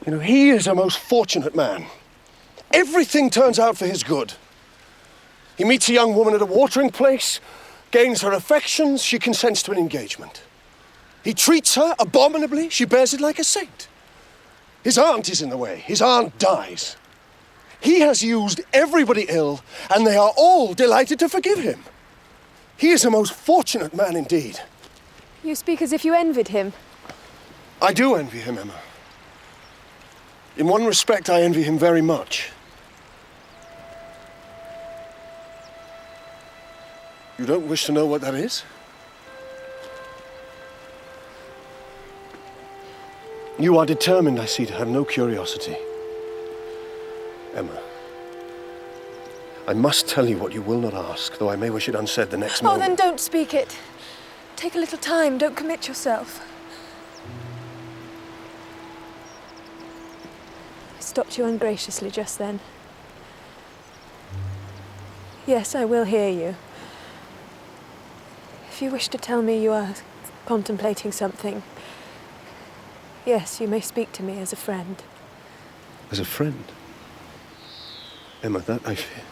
[SPEAKER 8] You know, he is a most fortunate man. Everything turns out for his good. He meets a young woman at a watering place, gains her affections, she consents to an engagement. He treats her abominably, she bears it like a saint. His aunt is in the way, his aunt dies. He has used everybody ill, and they are all delighted to forgive him. He is a most fortunate man indeed.
[SPEAKER 2] You speak as if you envied him.
[SPEAKER 8] I do envy him, Emma. In one respect, I envy him very much. You don't wish to know what that is? You are determined, I see, to have no curiosity. Emma, I must tell you what you will not ask, though I may wish it unsaid the next moment.
[SPEAKER 2] Oh, then don't speak it. Take a little time, don't commit yourself. I stopped you ungraciously just then. Yes, I will hear you. If you wish to tell me you are contemplating something, yes, you may speak to me as a friend.
[SPEAKER 8] As a friend? Emma, that I fear.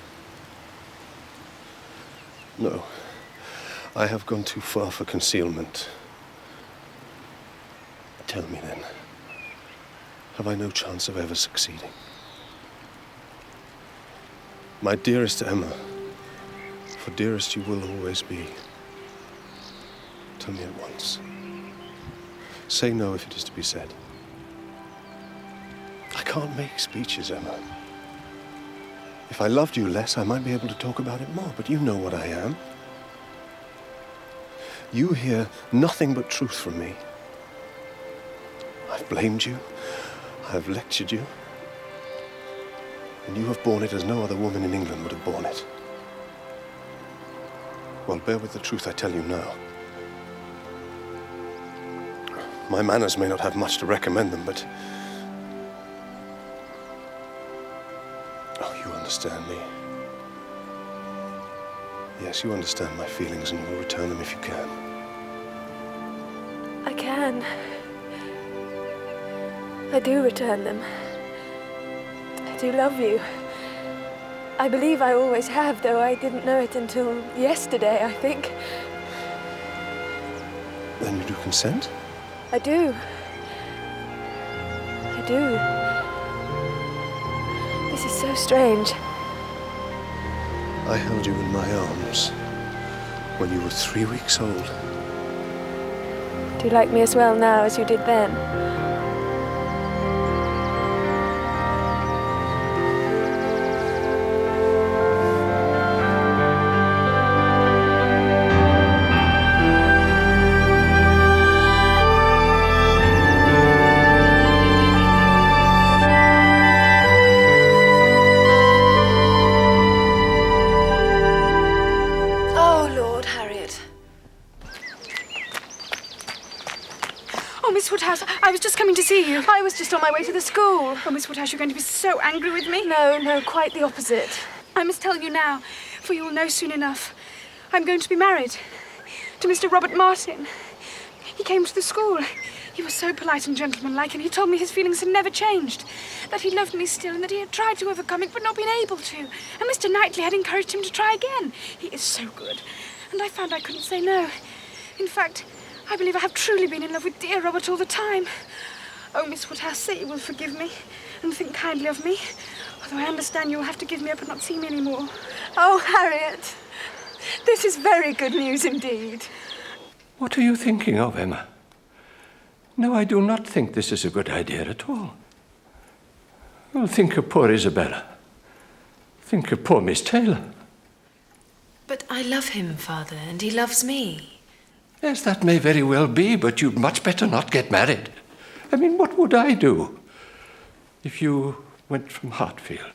[SPEAKER 8] No. I have gone too far for concealment. Tell me then, have I no chance of ever succeeding? My dearest Emma, for dearest you will always be. Tell me at once. Say no if it is to be said. I can't make speeches, Emma. If I loved you less, I might be able to talk about it more, but you know what I am. You hear nothing but truth from me. I've blamed you. I have lectured you. And you have borne it as no other woman in England would have borne it. Well, bear with the truth I tell you now. My manners may not have much to recommend them, but... Oh, you understand me. Yes, you understand my feelings, and you will return them if you can.
[SPEAKER 2] I can. I do return them. I do love you. I believe I always have, though I didn't know it until yesterday, I think.
[SPEAKER 8] Then you do consent?
[SPEAKER 2] I do. I do. This is so strange.
[SPEAKER 8] I held you in my arms when you were 3 weeks old.
[SPEAKER 2] Do you like me as well now as you did then?
[SPEAKER 18] I was just coming to see you.
[SPEAKER 2] I was just on my way to the school.
[SPEAKER 18] Oh, Miss Woodhouse, you're going to be so angry with me.
[SPEAKER 2] No, quite the opposite.
[SPEAKER 18] I must tell you now, for you will know soon enough. I'm going to be married to Mr. Robert Martin. He came to the school. He was so polite and gentlemanlike, and he told me his feelings had never changed, that he loved me still, and that he had tried to overcome it, but not been able to. And Mr. Knightley had encouraged him to try again. He is so good. And I found I couldn't say no. In fact, I believe I have truly been in love with dear Robert all the time. Oh, Miss Woodhouse, say you will forgive me and think kindly of me, although I understand you will have to give me up and not see me anymore.
[SPEAKER 2] Oh, Harriet, this is very good news indeed.
[SPEAKER 6] What are you thinking of, Emma? No, I do not think this is a good idea at all. Well, think of poor Isabella. Think of poor Miss Taylor.
[SPEAKER 2] But I love him, Father, and he loves me.
[SPEAKER 6] Yes, that may very well be, but you'd much better not get married. I mean, what would I do if you went from Hartfield?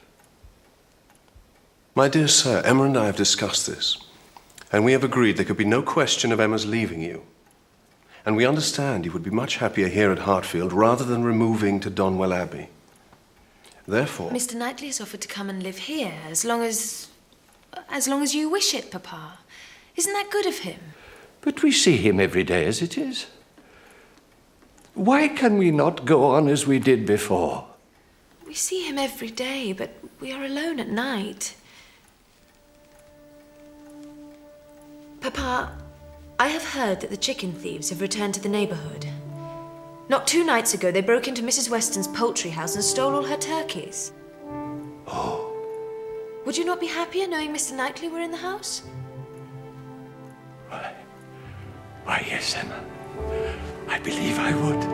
[SPEAKER 8] My dear sir, Emma and I have discussed this, and we have agreed there could be no question of Emma's leaving you. And we understand you would be much happier here at Hartfield rather than removing to Donwell Abbey. Therefore...
[SPEAKER 2] Mr. Knightley has offered to come and live here as long as you wish it, Papa. Isn't that good of him?
[SPEAKER 6] But we see him every day as it is. Why can we not go on as we did before?
[SPEAKER 2] We see him every day, but we are alone at night. Papa, I have heard that the chicken thieves have returned to the neighbourhood. Not 2 nights ago, they broke into Mrs. Weston's poultry house and stole all her turkeys.
[SPEAKER 6] Oh.
[SPEAKER 2] Would you not be happier knowing Mr. Knightley were in the house?
[SPEAKER 6] Why, yes, Emma. I believe I would.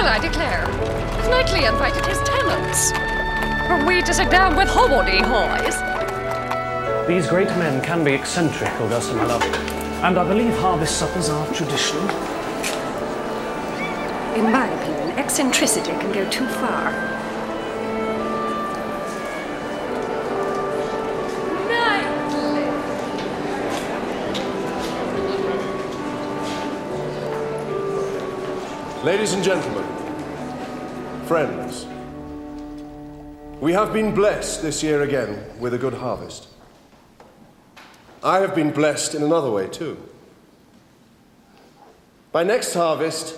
[SPEAKER 21] I declare, Knightley invited his tenants. Are we to sit down with hobbledehoys?
[SPEAKER 4] These great men can be eccentric, Augusta, my love, and I believe harvest suppers are traditional.
[SPEAKER 21] In my opinion, eccentricity can go too far.
[SPEAKER 8] Ladies and gentlemen, friends, we have been blessed this year again with a good harvest. I have been blessed in another way too. By next harvest,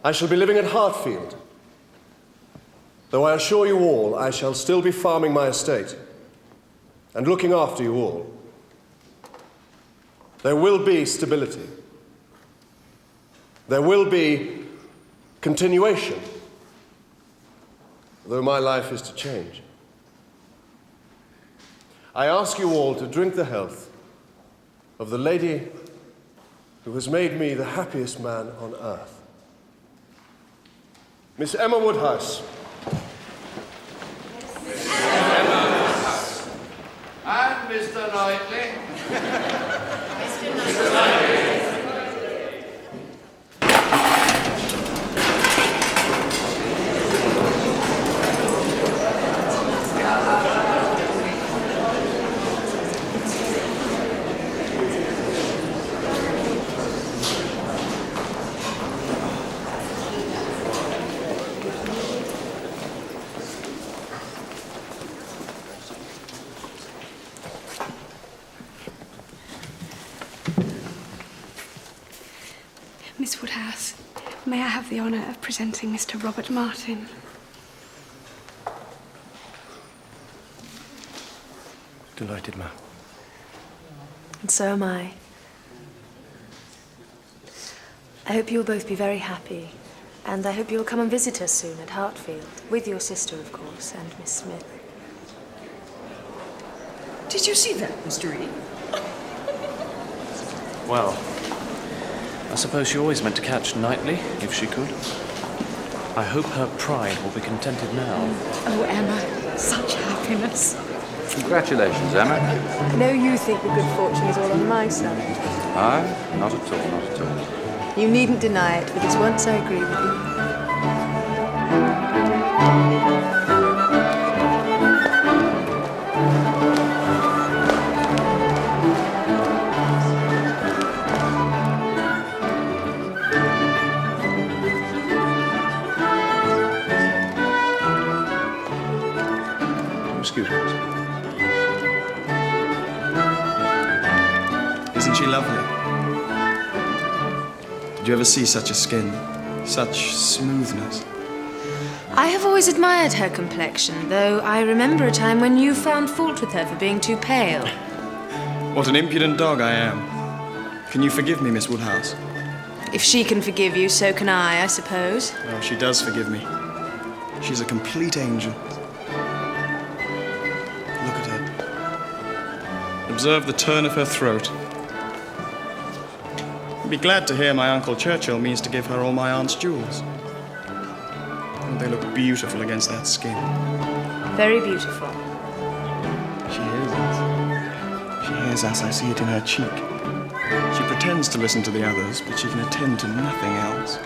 [SPEAKER 8] I shall be living at Hartfield. Though I assure you all, I shall still be farming my estate and looking after you all. There will be stability. There will be continuation, though my life is to change. I ask you all to drink the health of the lady who has made me the happiest man on earth. Miss Emma Woodhouse.
[SPEAKER 6] Miss Emma. And Mr. Knightley. Mr. Knightley.
[SPEAKER 18] Miss Woodhouse, may I have the honour of presenting Mr. Robert Martin?
[SPEAKER 8] Delighted, ma'am.
[SPEAKER 2] And so am I. I hope you will both be very happy, and I hope you will come and visit us soon at Hartfield, with your sister, of course, and Miss Smith.
[SPEAKER 12] Did you see that, Mr. E?
[SPEAKER 4] Well, I suppose she always meant to catch Knightley, if she could. I hope her pride will be contented now.
[SPEAKER 18] Oh, Emma, such happiness.
[SPEAKER 15] Congratulations, Emma.
[SPEAKER 2] I know you think the good fortune is all on my side.
[SPEAKER 15] Aye, not at all, not at all.
[SPEAKER 2] You needn't deny it, for this once I agree with you.
[SPEAKER 8] Excuse me.
[SPEAKER 16] Isn't she lovely? Did you ever see such a skin? Such smoothness?
[SPEAKER 2] I have always admired her complexion, though I remember a time when you found fault with her for being too pale.
[SPEAKER 16] What an impudent dog I am. Can you forgive me, Miss Woodhouse?
[SPEAKER 2] If she can forgive you, so can I suppose.
[SPEAKER 16] Oh, she does forgive me. She's a complete angel. Look at her. Observe the turn of her throat. I'd be glad to hear my Uncle Churchill means to give her all my aunt's jewels. And they look beautiful against that skin.
[SPEAKER 2] Very beautiful.
[SPEAKER 16] She hears us. She hears us, I see it in her cheek. She pretends to listen to the others, but she can attend to nothing else.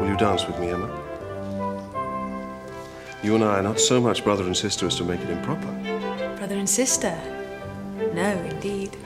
[SPEAKER 8] Will you dance with me, Emma? You and I are not so much brother and sister as to make it improper.
[SPEAKER 2] Brother and sister? No, indeed.